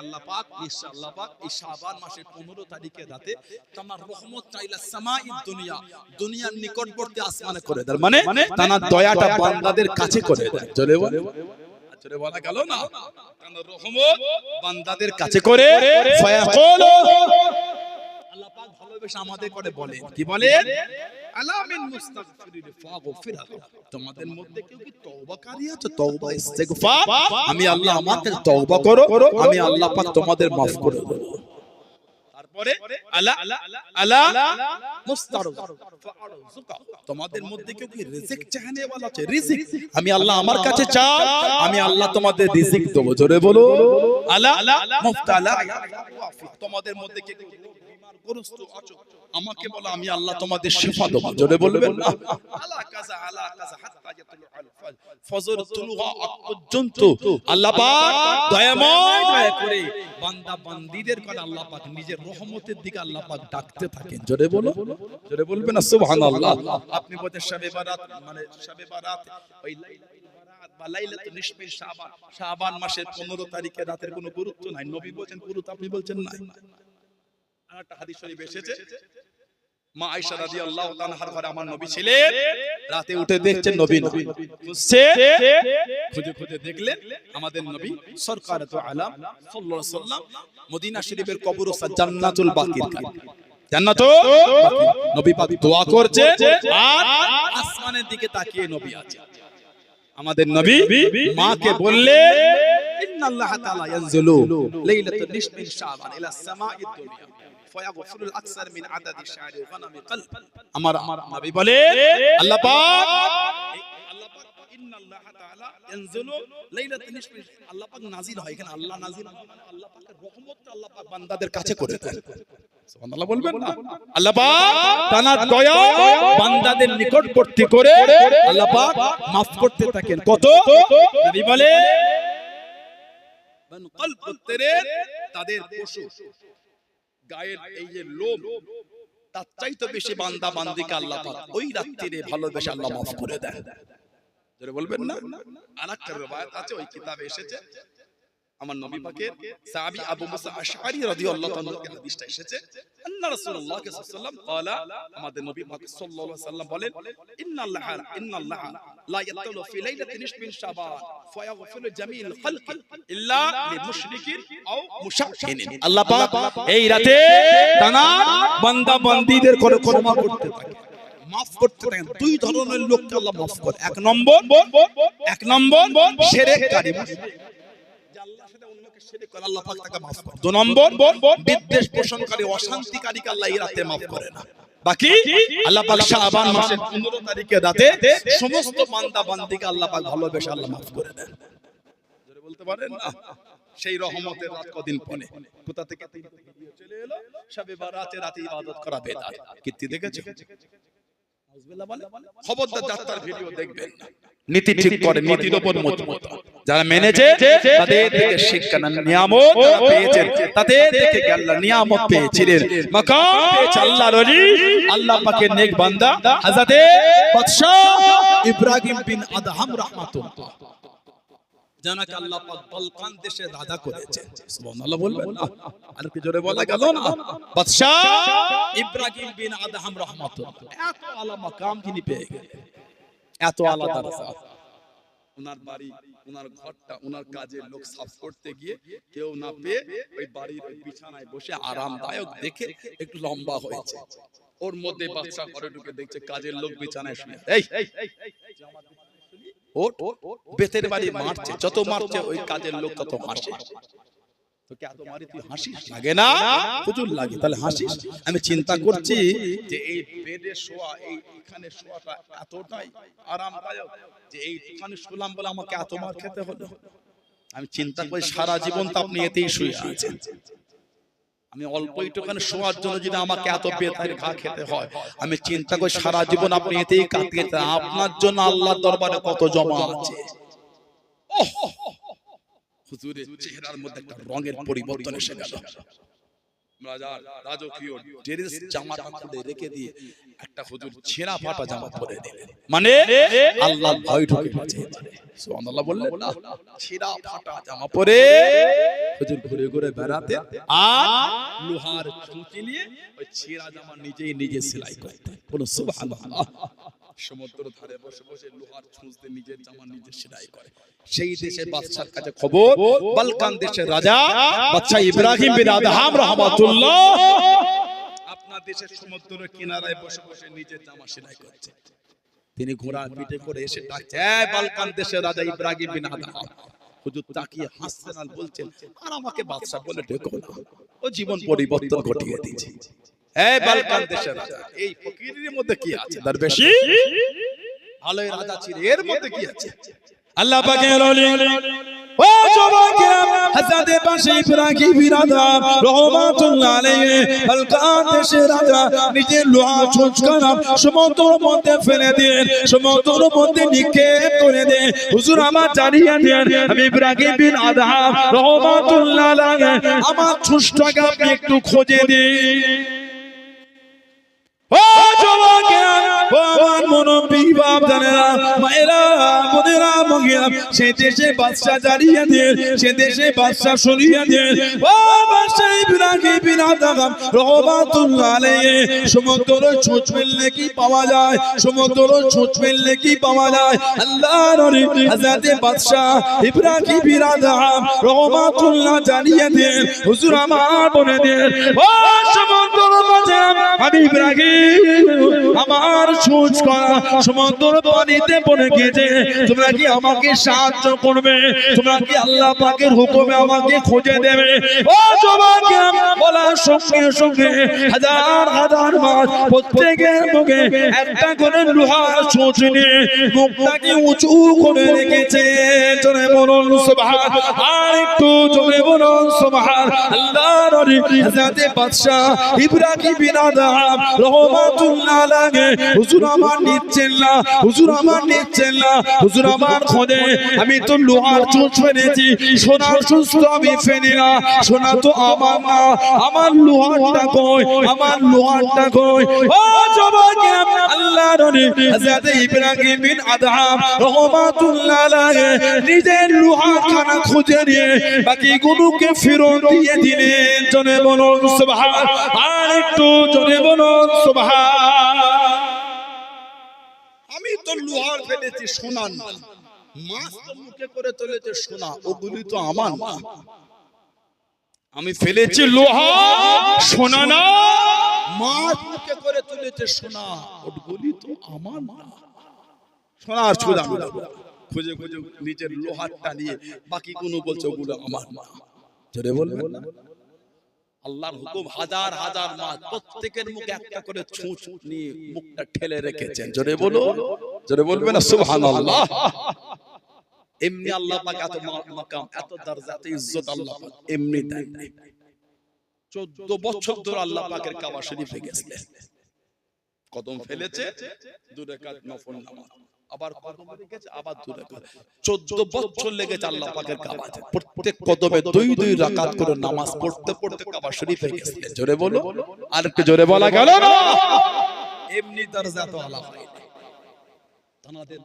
আল্লাহ পাক ইনশাআল্লাহ পাক এই শাবান মাসের 15 তারিখে রাতে তোমার রহমত চাইলা সামাঈদ দুনিয়া, দুনিয়ার নিকটবর্তী আসমানে করে দেয়, মানে তার দয়াটা বান্দাদের কাছে করে দেয়। জোরে বলে, জোরে বলা গেল না? তার রহমত বান্দাদের কাছে করে ফায়াকুলু, আল্লাহ পাক ভালোবেসে আমাদের করে বলে, কি বলে? আলা মিন মুস্তাগফিরিন ফাগফির। তোমাদের মধ্যে কেউ কি তওবাকারী আছে? তওবা ইস্তিগফার, আমি আল্লাহ আমাকে তওবা করো, আমি আল্লাহ পাক তোমাদের maaf করে দেব। তারপরে আলা আলা মুস্তারজিক ফাআরযুকা, তোমাদের মধ্যে কেউ কি রিজিক চাহনে वाला আছে? রিজিক আমি আল্লাহ আমার কাছে চাও, আমি আল্লাহ তোমাদের রিজিক দেব। জোরে বলো আলা মুফতালা, তোমাদের মধ্যে কেউ বিমারগ্রস্ত আছো, আমাকে বলো, আমি আল্লাহ তোমাদের শিফা দেব। জোরে বলবেন না? আলা কাযা হাত্তা ইয়াতলু আল ফজর, তুলুহা পর্যন্ত আল্লাহ পাক দয়াময় দয়া করে বান্দা বান্দীদের করে আল্লাহ পাক নিজের রহমতের দিকে আল্লাহ পাক ডাকতে থাকেন। জোরে বলো, জোরে বলবেন না সুবহানাল্লাহ। আপনি বলতে শবে বারাত, মানে শবে বারাত ওই লাইলাতুন নিসফ মিন শাবান, শাবান মাসের 15 তারিখে রাতের কোনো গুরুত্ব নাই। নবী বলেন গুরুত্ব, আপনি বলছেন নাই। একটা হাদিস শরীফ এসেছে, মা আয়েশা রাদিয়াল্লাহু তাআলার ঘরে আমার নবী ছিলেন, রাতে উঠে দেখছেন নবী খুঁজে খুঁজে দেখলেন আমাদের নবী সরকারে তো আলাম সাল্লাল্লাহু আলাইহি ওয়াসাল্লাম মদিনা শরীফের কবরস্থান জান্নাতুল বাকির, জান্নাতুল বাকি, নবী পাক দোয়া করছে আর আসমানের দিকে তাকিয়ে নবী আছে। আমাদের নবী মাকে বললেন, ইন্নাল্লাহা তাআলা ইয়ানজিলু লাইলাতুন নিসফ মিন শাবান ইলা সামাঈদ দুনিয়া ফায়াগফিরুল আকসার মিন আদাদি শা'রি গানামি কলব। আমার নবী বলে আল্লাহ পাক ইন্নাল্লাহ তাআলা ইয়ানজিলু লাইলাতুন নিসফি, আল্লাহ পাক নাজিল হয়। এখানে আল্লাহ নাজিল হয় মানে আল্লাহ পাকের রহমতটা আল্লাহ পাক বান্দাদের কাছে করে দেন। সুবহানাল্লাহ বলবেন না? আল্লাহ পাক তার দয়া বান্দাদের নিকটবর্তী করে আল্লাহ পাক maaf করতে থাকেন। কত নবী বলে মান কলব তেরে, তাদের পশু গায়ের এই যে লোম তার চাইতে বেশি বান্দা বান্দিকে আল্লাহ পাক ওই রাত্রিরে ভালোবেসে আল্লাহ maaf করে দেন। জোরে বলবেন না? আরেকটা রওয়ায়াত আছে, ওই কিতাবে এসেছে, আমার নবী পাকের সাহাবী আবু মুসা আশআরী রাদিয়াল্লাহু তাআলা এর হাদিসটা এসেছে, আন্না রাসূলুল্লাহ সাল্লাল্লাহু আলাইহি ওয়াসাল্লাম ক্বালা, আমাদের নবী পাক সাল্লাল্লাহু আলাইহি ওয়াসাল্লাম বলেন, ইন্নাল্লাহ লা ইয়াতালু ফি লাইলাতিন নিসফি শাবান ফায়াগফিরু জামিল খালকি ইল্লা লিমুশরিকিন আও মুশাক্কিন। আল্লাহ পাক এই রাতে তানা বান্দা বান্দীদের করে ক্ষমা করতে থাকে, maaf করতে থাকেন। দুই ধরনের লোককে আল্লাহ maaf করে। এক নম্বর শিরককারী, আল্লাহর সাথে অন্যকে শিরক করে আল্লাহ পাক তাকে maaf করে। দুই নম্বর বিদ্বেষ পোষণকারী অশান্তিকারীকে আল্লাহ এই রাতে maaf করে না। বাকি আল্লাহ পাক শাবান মাসের 15 তারিখে রাতে সমস্ত বান্দা বান্দীকে আল্লাহ পাক ভালোবেসে আল্লাহ maaf করে দেন। জোরে বলতে পারেন না? সেই রহমতের রাত কদিন পরে কোথা থেকে ভিডিও চলে এলো, শবে বারাতে রাতে ইবাদত করা বেদাত। কীর্তি দেখেছো? নাউজুবিল্লাহ বলে। খবরদার যাত্রার ভিডিও দেখবেন না, নীতি ঠিক করে, নীতির উপর মজবুত। যারা মেনেছে তাদের থেকে শিক্ষা নেন, নিয়ামত যারা পেয়েছেন তাদের থেকে আল্লাহ নিয়ামত পেয়েছিলেন, মাকাম পেয়েছে আল্লাহর ওলি, আল্লাহ পাকের নেক বান্দা হযরতে বাদশাহ ইব্রাহিম বিন আদহাম রাহমাতুল্লাহ, জানাকে আল্লাহ পাক বালকান দেশে রাজা করেছেন। সুবহানাল্লাহ বলবেন না? আর কি জোরে বলা গেল না? বাদশাহ ইব্রাহিম বিন আদহাম রাহমাতুল্লাহ এত আলা মাকাম তিনি পেয়ে গেলেন, এত আলা দরজা। ওনার বাড়ি, ওনার ঘরটা, ওনার কাজের লোক সাফ করতে গিয়ে কেউ না পেয়ে ওই বাড়ির ওই বিছানায় বসে আরামদায়ক দেখে একটু লম্বা হয়েছে, ওর মধ্যে বাদশা ঘরে ঢুকে দেখছে কাজের লোক বিছানায় শুয়ে, বেতের বাড়ি মারছে, যত মারছে ওই কাজের লোক তত হাসে। তোকে এত মারি তুই হাসিস? লাগে না? হুজুর লাগে। তাহলে হাসিস? আমি চিন্তা করছি যে এই বেডে শোয়া, এইখানে শোয়াটা এতটাই আরামদায়ক যে এইখানে শুলাম বলে আমাকে এত মার খেতে হলো। আমি চিন্তা করি সারা জীবন তো আপনি এতেই শুয়ে আছেন, আমি অল্প একটুখানি শোয়ার জন্য যদি আমাকে এত বেতার ঘা খেতে হয়, আমি চিন্তা করি সারা জীবন আপনি এতেই কাটিয়েছেন। আপনার জন্য আল্লাহর দরবারে কত জমা আছে। হুজুরের চেহারার মধ্যে একটা রঙের পরিবর্তন এসে গেল। রাজার রাজকীয় ড্রেস জামাটা খুলে রেখে দিয়ে একটা হুজুর ছেঁড়া ফাটা জামা পরে দিলেন, মানে আল্লাহর ভয় ঢুকে গেছে। সুবহানাল্লাহ বললেন না? ছেঁড়া ফাটা জামা পরে হুজুর ঘুরে ঘুরে বেড়াতে, আর লোহার ছুঁচি নিয়ে ওই ছেঁড়া জামা নিজে সেলাই করতেন। বলো সুবহানাল্লাহ। সমুদ্র ধারে বসে বসে লোহার ছুঁচতে নিজের জামা নিজে সেলাই করে। সেই দেশের বাদশার কাছে খবর, বালকান দেশের রাজা বাদশা ইব্রাহিম বিন আদহাম রাহমাতুল্লাহ আপনার দেশের সমুদ্রের কিনারায় বসে বসে নিজের জামা সেলাই করছে। তিনি ঘোড়ার পিঠে করে এসে ডাকছে, এই বালকান দেশের রাজা ইব্রাহিম বিন আদহাম। হুজুর তাকিয়ে হাসছেন আর বলছেন, আর আমাকে বাদশা বলে ডেকো না, ও জীবন পরিবর্তন ঘটিয়ে দিয়েছে। এই বালকান দেশের রাজা, এই ফকিরের মধ্যে কি আছে? দরবেশি ভালোই রাজা ছিল, এর মধ্যে কি আছে? আল্লাহ পাকের ওলি ও যুবকেরা, হযরত বাদশা ইব্রাহিম বিন আদহাম রাহমাতুল্লাহ আলাইহি বালকান দেশের রাজা নিজের লোহা ছুঁচকানা সমুদ্রের মধ্যে ফেলে দেন, সমুদ্রের মধ্যে নিক্ষেপ করে দেন। হুজুর আমার জানিয়ে দেন, আমি ইব্রাহিম বিন আদহাম রাহমাতুল্লাহ আলাইহি আমার ছুঁচটাকে আপনি একটু খুঁজে দিন। ও যুবকেরা, ও আমার মুরব্বি বাপ জানেরা, মায়েরা, বোনেরা, মহিলা, সে দেশে বাদশা জানিয়ে দেন, সে দেশে বাদশা শুনিয়ে দেন, ও বাদশা ইব্রাহিম বিন আদহাম রাহমাতুল্লাহ আলাইহি সমুদ্রের ছুঁচ ফেললে কি পাওয়া যায়? সমুদ্রের ছুঁচ ফেললে কি পাওয়া যায়? আল্লাহর নবী হযরত বাদশা ইব্রাহিম বিন আদহাম রাহমাতুল্লাহ জানিয়ে দেন, হুজুর আমার বলে দেন, ও সমুদ্রের মাঝে আমি ইব্রাহিম আমার ছুঁচ করা সমুদ্র পানিতে পড়ে গিয়েছে, তোমরা কি আমাকে সাহায্য করবে? তোমরা কি আল্লাহ পাকের হুকুমে আমাকে খুঁজে দেবে? ও যুবক, বলার সঙ্গে সঙ্গে হাজার হাজার মাস প্রত্যেকের মুখে একটা করে লোহার চোঁচ নিয়ে মুখটাকে উঁচু করে রেখেছে। জোরে বলুন সুবহান। আর একটু জোরে বলুন সুবহান। আল্লাহর নবী হযরত বাদশাহ ইব্রাহিম বিন আদম রাহমাতুল্লাহ আলাইহি, হুজুর আমার নিচ্ছেন না, হুজুর আমার নিচ্ছেন না, হুজুর আমার খোদে আমি তো লোহার চোঁচ ফেলেছি, সোনার সুস্থ আমি ফেলি না, সোনা তো আমার না, আমার লোহারটা কই, আমার লোহারটা কই? ও যুবক, আল্লাহর নবী হযরত ইব্রাহিম বিন আদম রাহমাতুল্লাহ আলাইহি নিজের লোহাখানা খুঁজে নিয়ে বাকিগুলোকে ফেরত দিয়ে দিলেন। জোরে বলুন সুবহান। আর একটু জোরে বলুন সুবহান। আমি তো লোহার ফেলেছি, সোনার না। মাছ তো মুখে করে তুলেছে সোনা, ওগুলি তো আমার না। আমি ফেলেছি লোহা, সোনা না। মাছ মুখে করে তুলেছে সোনা, ওগুলি তো আমার না। সোনার ছুদা খুঁজে খুঁজে নিজের লোহারটা নিয়ে বাকি কোনো বলছে ওগুলো আমার না। জোরে বলবেন না? আল্লাহর হুকুম, হাজার হাজার মাছ প্রত্যেকের মুখে একটা করে ছুঁচ নিয়ে মুখটা ঠেলে রেখেছেন। জোরে বলো, জোরে বলবেন না সুবহানাল্লাহ। এমনি আল্লাহ পাক এত মাকাম, এত দরজা, এত ইজ্জত আল্লাহ পাক এমনি দেন নাই। 14 বছর ধরে আল্লাহ পাকের কাবা শরীফে গেছিলেন, কদম ফেলেছে, 2 রাকাত নফল নামাজ, আবার কদম রেখেছে, আবার 2 রাকাত। 14 বছর লেগেছে আল্লাহ পাকের কাবাতে। প্রত্যেক কদমে 2 রাকাত করে নামাজ পড়তে পড়তে কাবা শরীফে গেছিলেন। জোরে বলো, আর একটু জোরে বলা গেল না? এমনি দরজা তো আল্লাহ পাক। তানাদের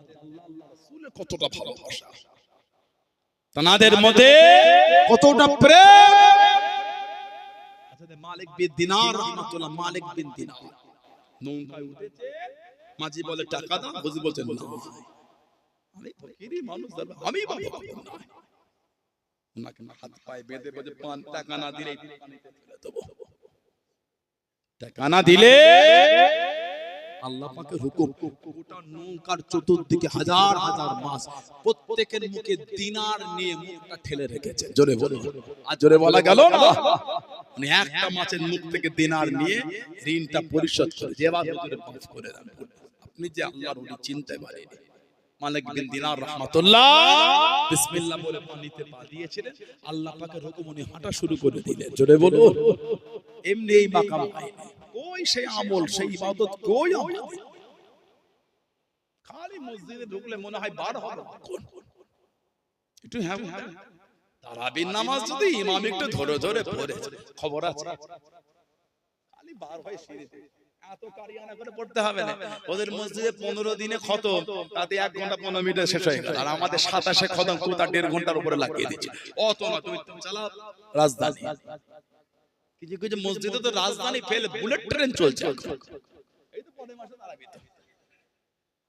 আল্লাহ রাসূলের কতটা ভালোবাসা, তানাদের মধ্যে কতটা প্রেম। মালিক বিন দিনার রাহমাতুল্লাহ, মালিক বিন দিনার নৌকায় উঠেছে, মাঝি বলে টাকা দাও, হুজুর বলছেন না। আমি ফকিরি মানুষ, আমি বাবা ওনাকে হাত পায়ে বেঁধে বলে 5 টাকা না দিলে পানিতে ফেলে দেবো। টাকা না দিলে আল্লাহ পাকের হুকুম, গোটা নৌকার চতুর্দিকে হাজার হাজার মাছ, প্রত্যেকের মুখে দিনার নিয়ে মুখটা ঠেলে রেখেছে। জোরে বলো, আর জোরে বলা গেল না? মানে একটা মাছের মুখ থেকে দিনার নিয়ে ঋণটা পরিশোধ করে যেবার হুজুরে মাফ করে দেন। আপনি যে আল্লাহর ওলি চিনতে পারেন। মালিক বিন দিনার রাহমাতুল্লাহ বিসমিল্লাহ বলে পানিতে পা দিয়েছিলেন, আল্লাহ পাকের হুকুম উনি হাঁটা শুরু করে দিলেন। জোরে বলো, এমনি এই মাকাম পায়নি। কই সেই আমল, সেই ইবাদত কই আমাদের? খালি মসজিদে ঢুকলে মনে হয় বার হবে কোন একটু। হ্যাঁ, তারাবির নামাজ যদি ইমাম একটু ধরে ধরে পড়েছে, খবর আছে, খালি বার হয় সিঁড়িতে। এত কারিয়ানা করে পড়তে হবে না। ওদের মসজিদে 15 দিনে খতম, তাতে 1 ঘন্টা 15 মিনিটে শেষ হয়ে গেল। আর আমাদের 27-এ খতম, কোথা 1.5 ঘন্টার উপরে লাগিয়ে দিচ্ছে। অত না, তুমি চালাও রাজধানী। কিছু কিছু মসজিদে তো রাজধানী ফেল বুলেট ট্রেন চলছে। এই তো পরের মাসে দাঁড়াবি তো।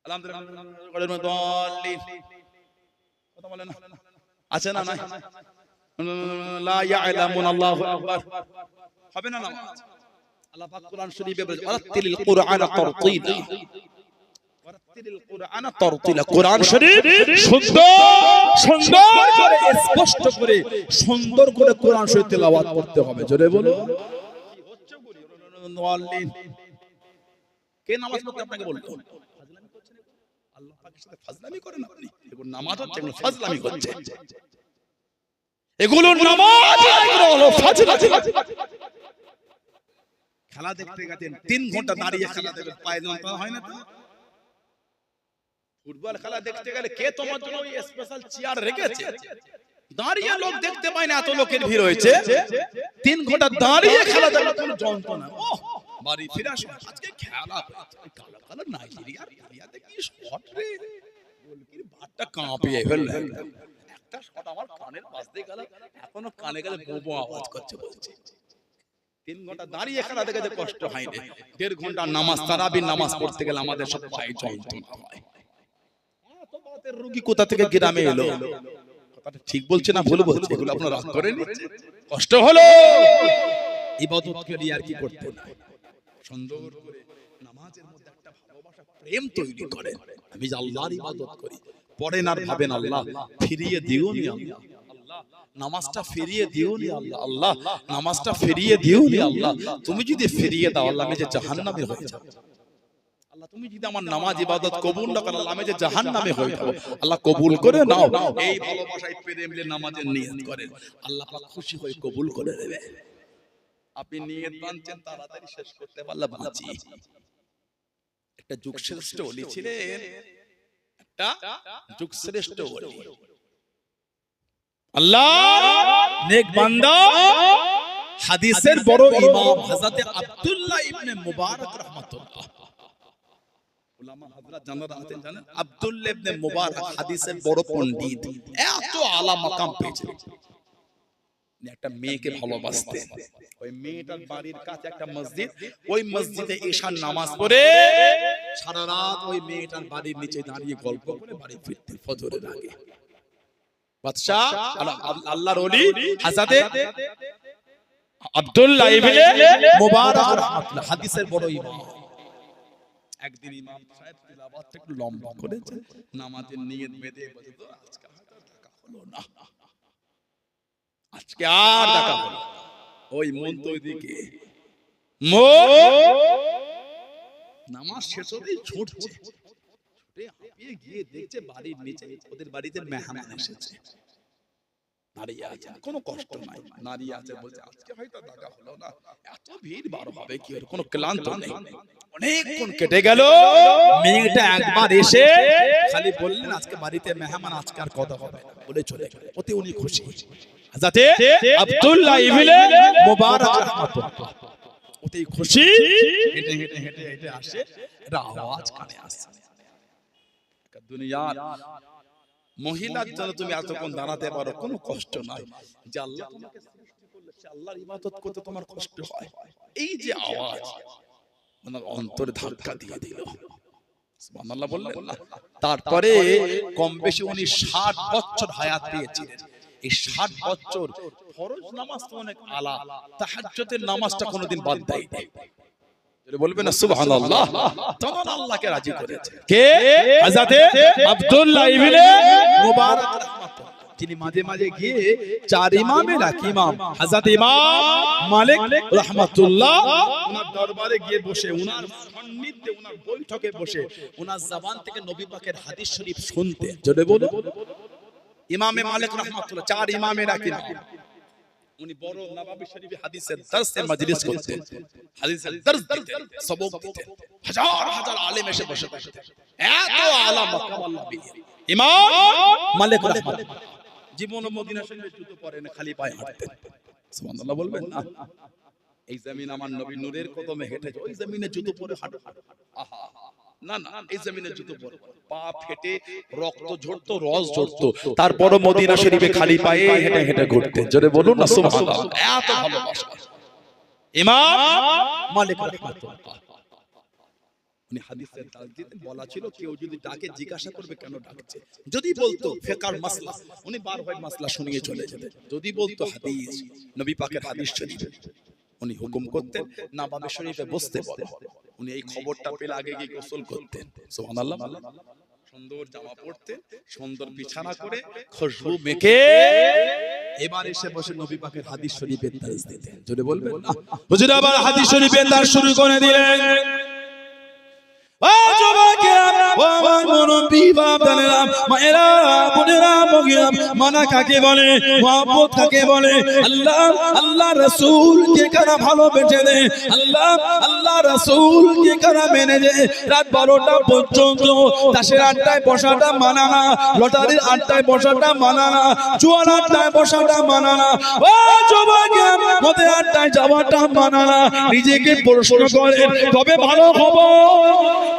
আলহামদুলিল্লাহ, কথা বলে না, আছে না? নাই, লা ইয়ালামুন আল্লাহু আকবার হবে না নামাজ। আল্লাহ পাক কোরআন শরীফে বলেছে, ওয়ারাতিলিল কুরআনা তারতিলা, ওয়ারাতিলিল কুরআনা তারতিলা। কোরআন শরীফ সুন্দর সুন্দর করে, স্পষ্ট করে, সুন্দর করে কোরআন শরীফ তেলাওয়াত করতে হবে। জোরে বলো, কি হচ্ছে বলি? কে নামাজ পড়তে আপনাকে বললো? ফাজলামি করছেন? আল্লাহ পাকের সাথে ফাজলামি করেন আপনি? এগুলো নামাজ হচ্ছে, এগুলো ফাজলামি করছে। এগুলো নামাজ, এগুলো হলো ফাজলামি। খেলা দেখতে গেছেন, 3 ঘন্টা দাঁড়িয়ে খেলা দেখবেন, পায়ে যন্ত্রণা হয় না তো? ফুটবল খেলা দেখতে গেলে কে তোমার জন্য ওই স্পেশাল চেয়ার রেখেছে? দাঁড়িয়ে লোক দেখতে পায় না, এত লোকের ভিড় হয়েছে। 3 ঘন্টা দাঁড়িয়ে খেলা দেখলে কোনো যন্ত্রণা। ওহ, বাড়ি ফিরে আসো, আজকে খেলা হয়েছে। কালো কালো নাইজেরিয়ার এরিয়াতে কি শট রে, গোলকির বাটটা কাঁপিয়ে ফেলল। একটা শট আমার কানের বাজতে গেল, এখনো কানে গেলে বোবো আওয়াজ করছে। বলছে 3 ঘন্টা দাঁড়িয়ে খেলা দেখে যে কষ্ট হয়নি, 1.5 ঘন্টা নামাজ, তারাবির নামাজ পড়তে গেলে আমাদের সব পায়ে যন্ত্রণা হয়। এত বাতের রোগী কোথা থেকে গ্রামে এলো? কথাটা ঠিক বলছে না ভুল বলছে? এগুলো আপনারা রাগ করে নিচ্ছেন। কষ্ট হলো, ইবাদত করি আর কি করতে না, সুন্দর করে নামাজের মধ্যে একটা ভালোবাসা, প্রেম তৈরি করে। আমি যে আল্লাহর ইবাদত করি, পড়েন আর ভাবেন আল্লাহ ফিরিয়ে দিওনি আল্লাহ, নামাজটা ফিরিয়ে দিওনি আল্লাহ, আল্লাহ নামাজটা ফিরিয়ে দিওনি আল্লাহ, তুমি যদি ফিরিয়ে দাও আল্লাহ আমি যে জাহান্নামে হয়ে যাব, আল্লাহ তুমি যদি আমার নামাজ ইবাদত কবুল না করো আল্লাহ আমি যে জাহান্নামে হয়ে যাব, আল্লাহ কবুল করে নাও। এই ভালোবাসায় প্রেম নিয়ে নামাজের নিয়ত করেন, আল্লাহ পাক খুশি হয়ে কবুল করে দেবে। আপনি নিয়ত বানছেন তাড়াতাড়ি শেষ করতে পারলে বাঁচি। একটা যুগশ্রেষ্ঠ ওলি ছিলেন, একটা যুগশ্রেষ্ঠ ওলি, আল্লাহ নেক বান্দা হাদিসের বড় ইমাম হযরত আব্দুল্লাহ ইবনে মুবারক রাহমাতুল্লাহ, উলামা হযরত জানারা আছেন জানেন, আব্দুল্লাহ ইবনে মুবারক হাদিসের বড় পণ্ডিত, এত আলা মাকাম পেয়েছেন। একটা মেয়েকে ভালোবাসতেন, ওই মেয়েটার বাড়ির কাছে একটা মসজিদ, ওই মসজিদে ঈশার নামাজ পড়ে সারা রাত ওই মেয়েটার বাড়ির নিচে দাঁড়িয়ে গল্প করে বাড়ি ফিরতেন ফজরের আগে। বাদশা আল্লাহর ওলি হযরত আব্দুল্লাহ ইবনে মুবারক রাহমাতুল্লাহ হাদিসের বড় ইমাম। একদিন ইমাম সাহেব তিলাওয়াত একটু লম্বা করেছে, নামাজের নিয়ত বেঁধে বলে তো আজকে হয়তো দেখা হলো না, আজকে আর দেখা হলো। ওই মন তো ওইদিকে নামাজ শেষ হতেই ছুটছে, ছুটে হাঁপিয়ে গিয়ে দেখছে বাড়ির নিচে ওদের বাড়িতে মেহমান এসেছে, দাঁড়িয়ে আছে, কোনো কষ্ট নাই, দাঁড়িয়ে আছে, বলছে আজকে হয়তো দেখা হলো না, এত ভিড় বার হবে কি, আর কোনো ক্লান্ত নেই। অনেকক্ষণ কেটে গেল, মেয়েটা একবার এসে খালি বললেন আজকে বাড়িতে মেহমান, আজকে আর কথা হবে না বলে চলে গেল। ওতে উনি খুশি। হযরত আব্দুল্লাহ ইবনে মুবারক রাহমাতুল্লাহ ওতেই খুশি, হেঁটে হেঁটে হেঁটে হেঁটে আসে, এটা আওয়াজ কানে আসছে, দুনিয়ার মহিলার জন্য তুমি এতক্ষণ দাঁড়াতে পারো, কোনো কষ্ট নাই, যে আল্লাহ তোমাকে সৃষ্টি করলে সে আল্লাহর ইবাদত করতে তোমার কষ্ট হয়, এই যে আওয়াজ ওনার অন্তরে ধাক্কা দিয়ে দিল। সুবহানাল্লাহ বললেন না? তারপরে কম বেশি উনি 60 বছর হায়াত পেয়েছিলেন। এই 60 বছর ফরজ নামাজ তো অনেক আলা, তাহাজ্জুদের নামাজটা কোনোদিন বাদ দেয়নি। বলবেন না সুবহানাল্লাহ? তখন আল্লাহকে রাজি করেছে কে? হযরত আব্দুল্লাহ ইবনে মুবারক রাহমাতুল্লাহ, তিনি মাঝে মাঝে গিয়ে চার ইমামের এক ইমাম হযরত ইমাম মালিক রাহমাতুল্লাহ ওনার দরবারে গিয়ে বসে, ওনার সান্নিধ্যে ওনার বৈঠকে বসে ওনার জবান থেকে নবী পাকের হাদিস শরীফ শুনতে। জোরে বলো ইমামে মালিক রাহমাতুল্লাহ, চার ইমামের এক ইমাম, উনি বড় নবাবী শরীফে হাদিসের দর্সে মজলিস করতেন, হাদিসের দর্স দিতেন, সবক দিতেন, হাজার হাজার আলেম এসে বসে থাকতেন, এত আলা মাকাম আল্লাহ দিয়ে। ইমাম মালিক রাহমাতুল্লাহ জীবন মদিনা শরীফে জুতো পরেন, খালি পায়ে হাঁটতেন। সুবহানাল্লাহ বলবেন না? এই জমিন আমার নবী নূরের কদমে হেঁটেছে, ওই জমিনে জুতো পরে হাঁটো, আহা না না, এই জমিনে জুতো পরে পা ফেটে রক্ত ঝরতো, রস ঝরতো, তারপরও মদিনা শরীফে খালি পায়ে হেঁটে হেঁটে ঘুরতেন। জোরে বলুন না সুবহানাল্লাহ? এত ভালোবাসা ইমাম মালিক রাহমাতুল্লাহ। উনি হাদিসের তাসদিদে বলা ছিল কেউ যদি ডাকে জিজ্ঞাসা করবে কেন ডাকছে, যদি বলতো ফিকর মাসলা উনি বার হয় মাসলা শুনিয়ে চলে যেতেন, যদি বলতো হাদিস নবী পাকের হাদিস শরীফ উনি হুকুম করতেন নববী শরীফে বসতে বলে। উনি এই খবরটা পেলে আগে গিয়ে গোসল করতেন। সুবহানাল্লাহ। সুন্দর জামা পরতেন, সুন্দর বিছানা করে খুশবু মেখে এবার এসে বসে নবী পাকের হাদিস শরীফের দার্স দিতেন। জোরে বলবেন না? হুজুর আবার হাদিস শরীফের দার্স শুরু করে দিলেন। ও যুবকেরা, ও আমার মুরব্বি বাপদানেরা, মায়েরা, বোনেরা, মগিরা, মানা কাকে বলে, মুহাব্বত কাকে বলে, আল্লাহ আল্লাহ রাসূলকে কারা ভালোবেসে দেয়, আল্লাহ আল্লাহ রাসূলকে কারা মেনে দেয়, রাত 12টা পর্যন্ত তাসের আড্ডায় বসাটা মানা না, লটারির আড্ডায় বসাটা মানা না, জুয়ার আড্ডায় বসাটা মানা না, ও যুবকেরা মদের আড্ডায় যাওয়াটা মানা না। নিজেকে প্রশ্ন করেন তবে ভালো খবর,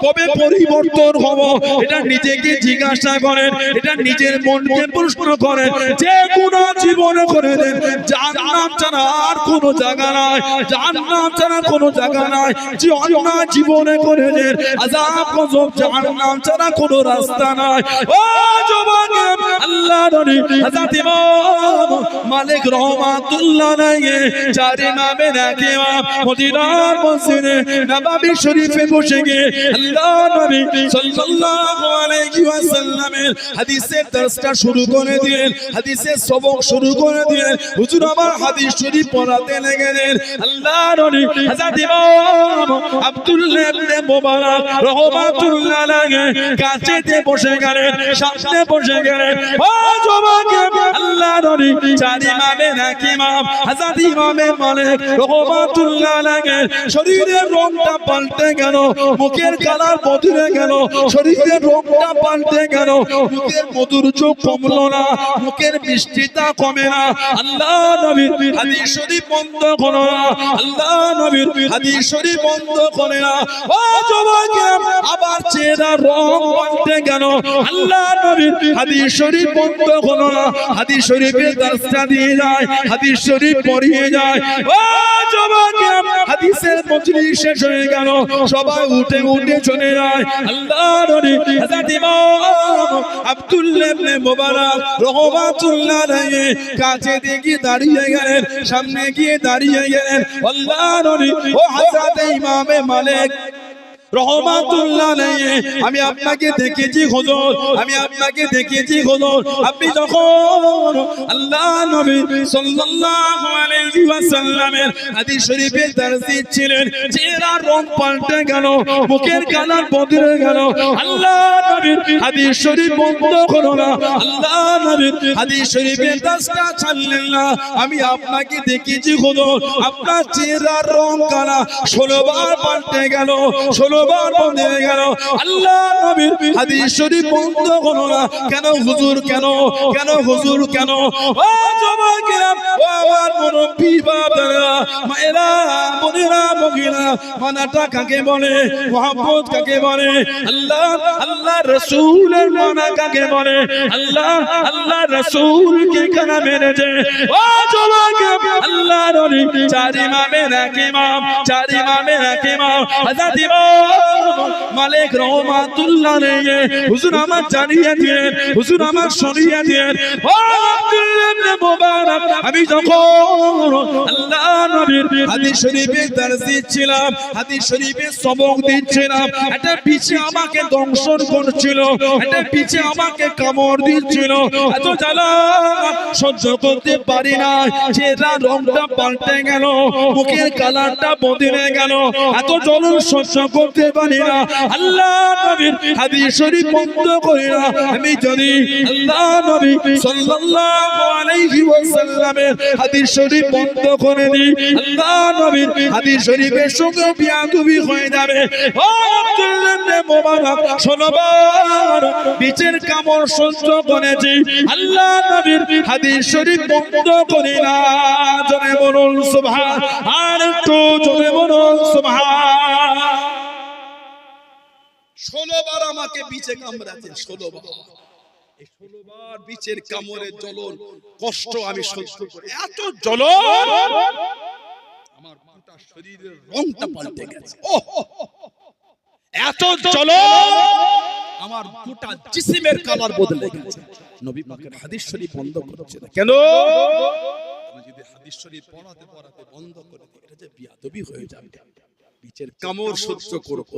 কবে পরিবর্তন হব, এটা নিজেকে জিজ্ঞাসা করেন, এটা নিজের মনকে প্রশ্ন করে যে গুনাহ জীবনে করে দেন জাহান্নাম ছাড়া আর কোনো জায়গা নাই, জাহান্নাম ছাড়া কোনো জায়গা নাই। যে অন্যায় জীবনে করে দেন আযাব গজব জাহান্নাম ছাড়া কোনো রাস্তা নাই। ও যুবক আল্লাহ নবী হযরত ইমাম মালিক রহমাতুল্লাহ আলাইহি চার ইমামের এক ইমাম মদিনার মসজিদে নববী শরীফে বসে গিয়ে আল্লাহ নবী সাল্লাল্লাহু আলাইহি ওয়াসাল্লামের হাদিসের দর্শটা শুরু করে দিলেন, হাদিসের সবক শুরু করে দিলেন। হুজুর আমার হাদিস শরীফ পড়াতে লেগেলেন। আল্লাহ নবী হযরত ইমাম আব্দুল্লাহ ইবনে মুবারক রহমাতুল্লাহ আলাইহি কাছেতে বসে গেলেন, সামনে বসে গেলেন। ও যুবক আল্লাহ নবী চার ইমামের এক ইমাম হযরত ইমামে মালিক রহমাতুল্লাহ আলাইহি শরীরের রংটা পাল্টে গেল, মুখের কালার বদলে গেল, শরীরের রংটা পাল্টে গেল, মুখের মধুর্য কমলো না, মুখের মিষ্টিতা কমে না। আল্লাহ নবীর হাদিস শরীফ বন্ধ করো না, আল্লাহ নবীর হাদিস শরীফ বন্ধ করে না। ও যুবক আবার চেহারার রং পাল্টে গেল, আল্লাহ নবীর হাদিস শরীফ বন্ধ করো না, হাদিস শরীফের দর্শটা দিয়ে যায়, হাদিস শরীফ পড়িয়ে যায়। ও যুবক হাদিসের মজলিস শেষ হয়ে গেল, সবাই উঠে উঠে চলে যায়। আল্লাহ নবী হযরত ইমাম আব্দুল্লাহ ইবনে মুবারক রহমাতুল্লাহ আলাইহি কাছে দিয়ে দাঁড়িয়ে গেলেন, সামনে গিয়ে দাঁড়িয়ে গেলেন। আল্লাহ নবী ও হযরত ইমামে মালিক রহমাতুল্লাহ আলাইহি আমি আপনাকে দেখেছি হুজুর, আমি আপনাকে দেখেছি হুজুর, আপনি যখন আল্লাহ নবী সাল্লাল্লাহু আলাইহি ওয়াসাল্লামের হাদিস শরীফে দর্শ দিচ্ছিলেন চেহারার রং পাল্টে গেল, মুখের কালার বদলে গেল। আল্লাহ নবীর হাদিস শরীফ বন্ধ করো না, আল্লাহ নবীর হাদিস শরীফের দর্শটা ছাড়লেন না। আমি আপনাকে দেখেছি হুজুর, আপনার চেহারার রং কালা 16 বার পাল্টে গেল, 16 বার বদলে গেল। আল্লাহ নবীর হাদিস শরীফ বন্ধ করো না। কেন হুজুর, কেন কেন হুজুর, কেন? ও যুবকেরা, ও আমার মুরব্বি বাবারা, মায়েরা, বোনেরা, মহিলা, মানাটা কাকে বলে, মোহাম্মদ কাকে বলে, আল্লাহ আল্লাহ রাসূলের মানা কাকে বলে, আল্লাহ আল্লাহ রাসূলকে কানা মেরেছে। ও যুবক আল্লাহ নবী চার ইমামের এক ইমাম, চার ইমামের এক ইমাম হযরত ইমাম মালিক রহমাতুল্লাহ আলাইহি হুজুর আমার জানিয়ে দিয়েন, হুজুর আমার শুনিয়ে দিয়েন। ও আব্দুল্লাহ ইবনে মুবারক আমি যখন আল্লাহ নবীর হাদিস শরীফে দর্শ দিচ্ছিলাম, হাদিস শরীফে সবক দিচ্ছিলাম, এটা পিছে আমাকে দংশন করছিল, এটা পিছে আমাকে কামড় দিচ্ছিল। এত জ্বালা সহ্য করতে পারি না, চেহারা রংটা পাল্টে গেল, মুখের কালারটা বদলে গেল, এত জ্বলন সহ্য করতে পারি না। আল্লাহ নবীর হাদিস শরীফ বন্ধ করি না। আমি যদি আল্লাহ নবী সাল্লাল্লাহু আলাইহি ওয়াসাল্লামের হাদিস শরীফ বন্ধ করে দিই, আল্লাহ নবীর হাদিস শরীফের সঙ্গে বিয়াদবি হয়ে যাবে। ও আব্দুল্লাহ ইবনে মুবারক 16 বার বিচের কামড় সহ্য করেছি, আল্লাহ নবীর হাদিস শরীফ বন্ধ করি না। জোরে বলুন সুবহান, আর একটু জোরে বলুন সুবহান। 16 বার আমাকে বিচে কামড়াতে, 16 বার। এই 16 বার বিচের কামড়ের জ্বলন কষ্ট আমি সহ্য করি, এত জ্বলন আমার গোটা শরীরের রংটা পাল্টে গেছে। এত জ্বলন আমার গোটা জিসিমের কালার বদলে গেছে। নবী পাকের হাদিস শরীফ বন্ধ করছে না কেন? আমি যদি হাদিস শরীফ পড়াতে পড়াতে বন্ধ করে দিই, এটা যে বিয়াদবি হয়ে যাবে। বিচের কামড় সহ্য করব,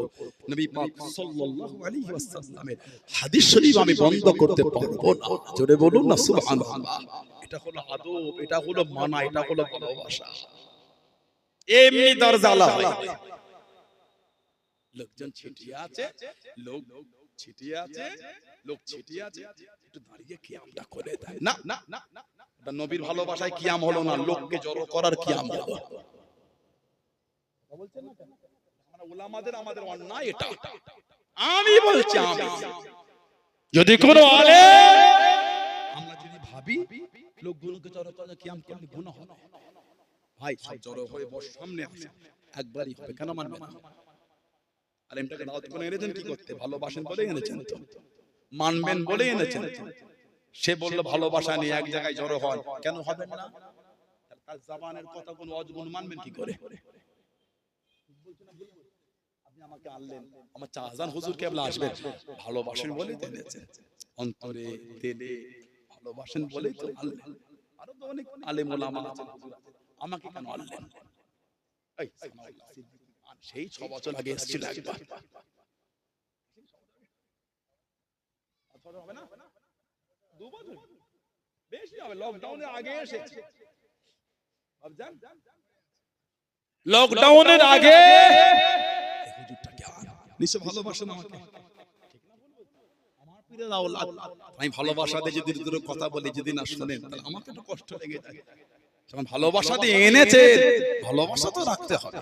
নবী পাক সাল্লাল্লাহু আলাইহি ওয়াসাল্লামের হাদিস শরীফ আমি বন্ধ করতে পারবো না। জোরে বলুন না সুবহানাল্লাহ। এটা হলো আদব, এটা হলো মানা, এটা হলো ভালোবাসা। এমনি দরজালা হয়, লোকজন ছিটিয়ে আছে, লোক ছিটিয়ে আছে, লোক ছিটিয়ে আছে, একটু দাঁড়িয়ে কিয়ামটা করে দেয়। না না না, এটা নবীর ভালোবাসায় কিয়াম হলো না, লোককে জড়ো করার কিয়াম হলো। বলছেন না আমরা উলামাদের আমাদের অন্যায় এটা। আমি বলছি, আমি যদি কোন আলেম আমরা যদি ভাবি লোকগুলোকে জড়ো করে কিয়াম করলে গুনাহ হবে, ভাই সব জড়ো হয়ে বস সামনে আসে, একবারই হবে, কেন মানবে না? আলেমটাকে দাওয়াত করে এনেছেন কি করতে? ভালোবাসেন বলে এনেছেন তো, মানবেন বলে এনেছেন। সে বললো ভালোবাসা নিয়ে এক জায়গায় জড়ো হন, কেন হবেন না? তার জবানের কথা কোন অজগুণ মানবেন কি করে? আপনি আমাকে আনলেন, আমার চাচাজান হুজুর কেবলা আসবেন, ভালোবাসেন বলেই তো এনেছেন, অন্তরে দিলে ভালোবাসেন বলেই তো আনলেন। আরো তো অনেক আলেম ওলামা আছেন, আমাকে কেন আনলেন? এই সেই 6 বছর আগে এসেছিল একবার, হবে না 2 বছর বেশি হবে, লকডাউনের আগে এসেছে, ভাবজান লকডাউনের আগে হুজুরটাকে নিশ্চয় ভালোবাসেন আমাকে, আমার পীরের আওলাদ, আমি ভালোবাসা দিয়ে যদি দুটো কথা বলি যদি না শুনেন তাহলে আমাকে একটু কষ্ট লেগে যায়। যখন ভালোবাসা দিয়ে এনেছে ভালোবাসা তো রাখতে হবে।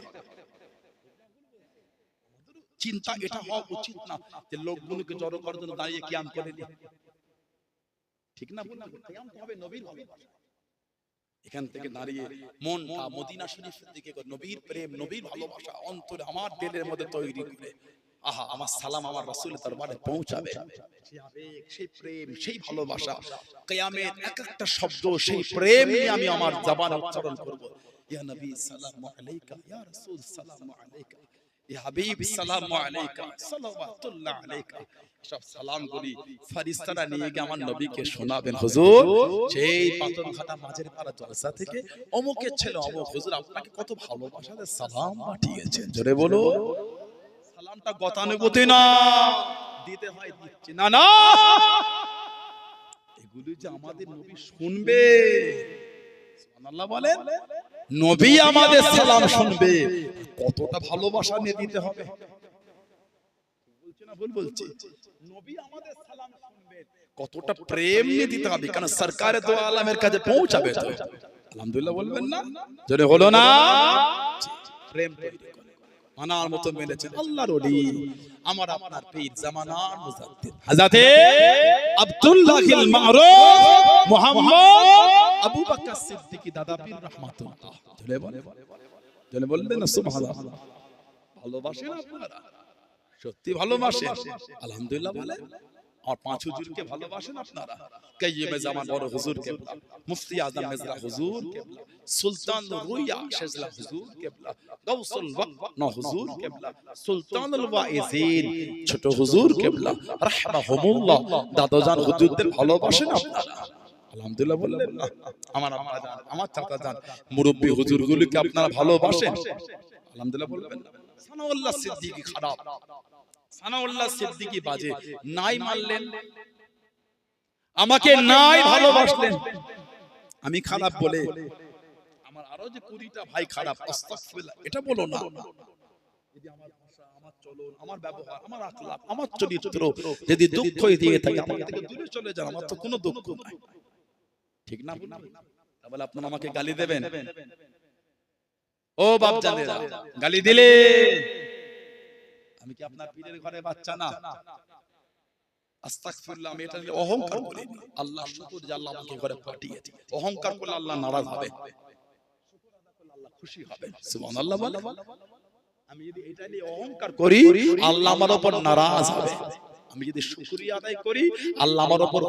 চিন্তা এটা হওয়া উচিত না যে লোকগুলোকে জড়ো করার জন্য দাঁড়িয়ে কিয়াম করে নি, ঠিক না? বললাম কিয়াম তো হবে নবীর ভালোবাসা। এখান থেকে দাঁড়িয়ে মনটা মদিনা শরীফের দিকে, নবীর প্রেম নবীর ভালোবাসা অন্তরে আমার দিলের মধ্যে তৈরি করে, আহা আমার সালাম আমার রাসূলের দরবারে পৌঁছাবে, সেই আবেগ সেই প্রেম সেই ভালোবাসা কিয়ামের এক একটা শব্দ সেই প্রেম নিয়ে আমি আমার জবানে উচ্চারণ করব, ইয়া নবী সালামু আলাইকা, ইয়া রাসূল সালামু আলাইকা, ইয়া হাবিব সালামু আলাইকা, সাল্লাল্লাহু আলাইকা। সব সালাম করি ফেরেশতারা নিয়ে গিয়ে আমার নবীকে শোনাবেন, হুজুর সেই পাথরঘাটা মাঝের পাড়া জলসা থেকে অমুকের ছেলে অমুক হুজুর আপনাকে কত ভালোবাসা দিয়ে সালাম পাঠিয়েছেন, জোরে বলো। সালামটা গতানুগতি না, দিতে হয় দিচ্ছি না, না এগুলো যে আমাদের নবী শুনবে, সুবহানাল্লাহ বলেন, নবী আমাদের সালাম শুনবে, কতটা ভালোবাসা নিয়ে দিতে হবে, বলছি না ভুল বলছি? নবী আমাদের সালাম শুনবে, কতটা প্রেম নিয়ে দিতে হবে, কারণ সরকারে দো আলমের কাছে পৌঁছাবে তো, আলহামদুলিল্লাহ বলবেন না? জোরে হলো না? প্রেম মানার মতো মেনেছেন আল্লাহর ওলি আমার আপনার পীর জামানার মুজাদ্দিদ হযরতে আব্দুল্লাহিল মারুফ মুহাম্মদ আবু বকর সিদ্দিকী দাদা পীর রাহমাতুল্লাহ, জোরে বলবেন না সুবহানাল্লাহ। ভালোবাসেন আপনারা? সত্যি ভালোবাসেন? আলহামদুলিল্লাহ বলেন। আর 5 হুজুরকে ভালোবাসেন আপনারা? কাইয়্যিমে জামান বড় হুজুর কেবলা, মুফতি আযম মিজরা হুজুর কেবলা, সুলতান রুইয়া শেজলা হুজুর কেবলা, গাউসুল ওয়াক্ত না হুজুর কেবলা, সুলতানুল ওয়াইজিন ছোট হুজুর কেবলা রাহমাহুমুল্লাহ দাদাজান হুজুরদের ভালোবাসেন আপনারা? আলহামদুলিল্লাহ বললেন না? আমার আম্মা জান আমার চাচা জান মুরব্বি হুজুরগুলোকে আপনারা ভালোবাসেন? আলহামদুলিল্লাহ বলবেন না? সানাউল্লাহ সিদ্দিকী খারাপ, সানাউল্লাহ সিদ্দিকী বাজে, নাই মানলেন আমাকে, নাই ভালোবাসলেন, আমি খারাপ বলে আমার আরো যে 20টা ভাই খারাপ, আস্তাগফিরুল্লাহ এটা বলো না। যদি আমার ভাষা আমার চলন আমার ব্যবহার আমার আখলাক আমার চরিত্র যদি দুঃখ দিয়ে থাকে আমার থেকে দূরে চলে যান, আমার তো কোনো দুঃখ নাই, ঠিক না? তাহলে আপনারা আমাকে গালি দেবেন? ও বাপ জানেরা গালি দিলে আমি কি আপনার পীরের ঘরে বাচ্চা না? আস্তাগফিরুল্লাহ, আমি এটা নিয়ে অহংকার করিনি, আল্লাহ শুকর যে আল্লাহ আমাকে ঘরে পাঠিয়েছে। অহংকার করলে আল্লাহ নারাজ হবে, শুকর আদা করলে আল্লাহ খুশি হবে, সুবহানাল্লাহ বলে। আমি যদি এটা নিয়ে অহংকার করি আল্লাহ আমার উপর নারাজ হবে, আমি যদি শুকরিয়া আদায় করি আল্লাহ আমার উপর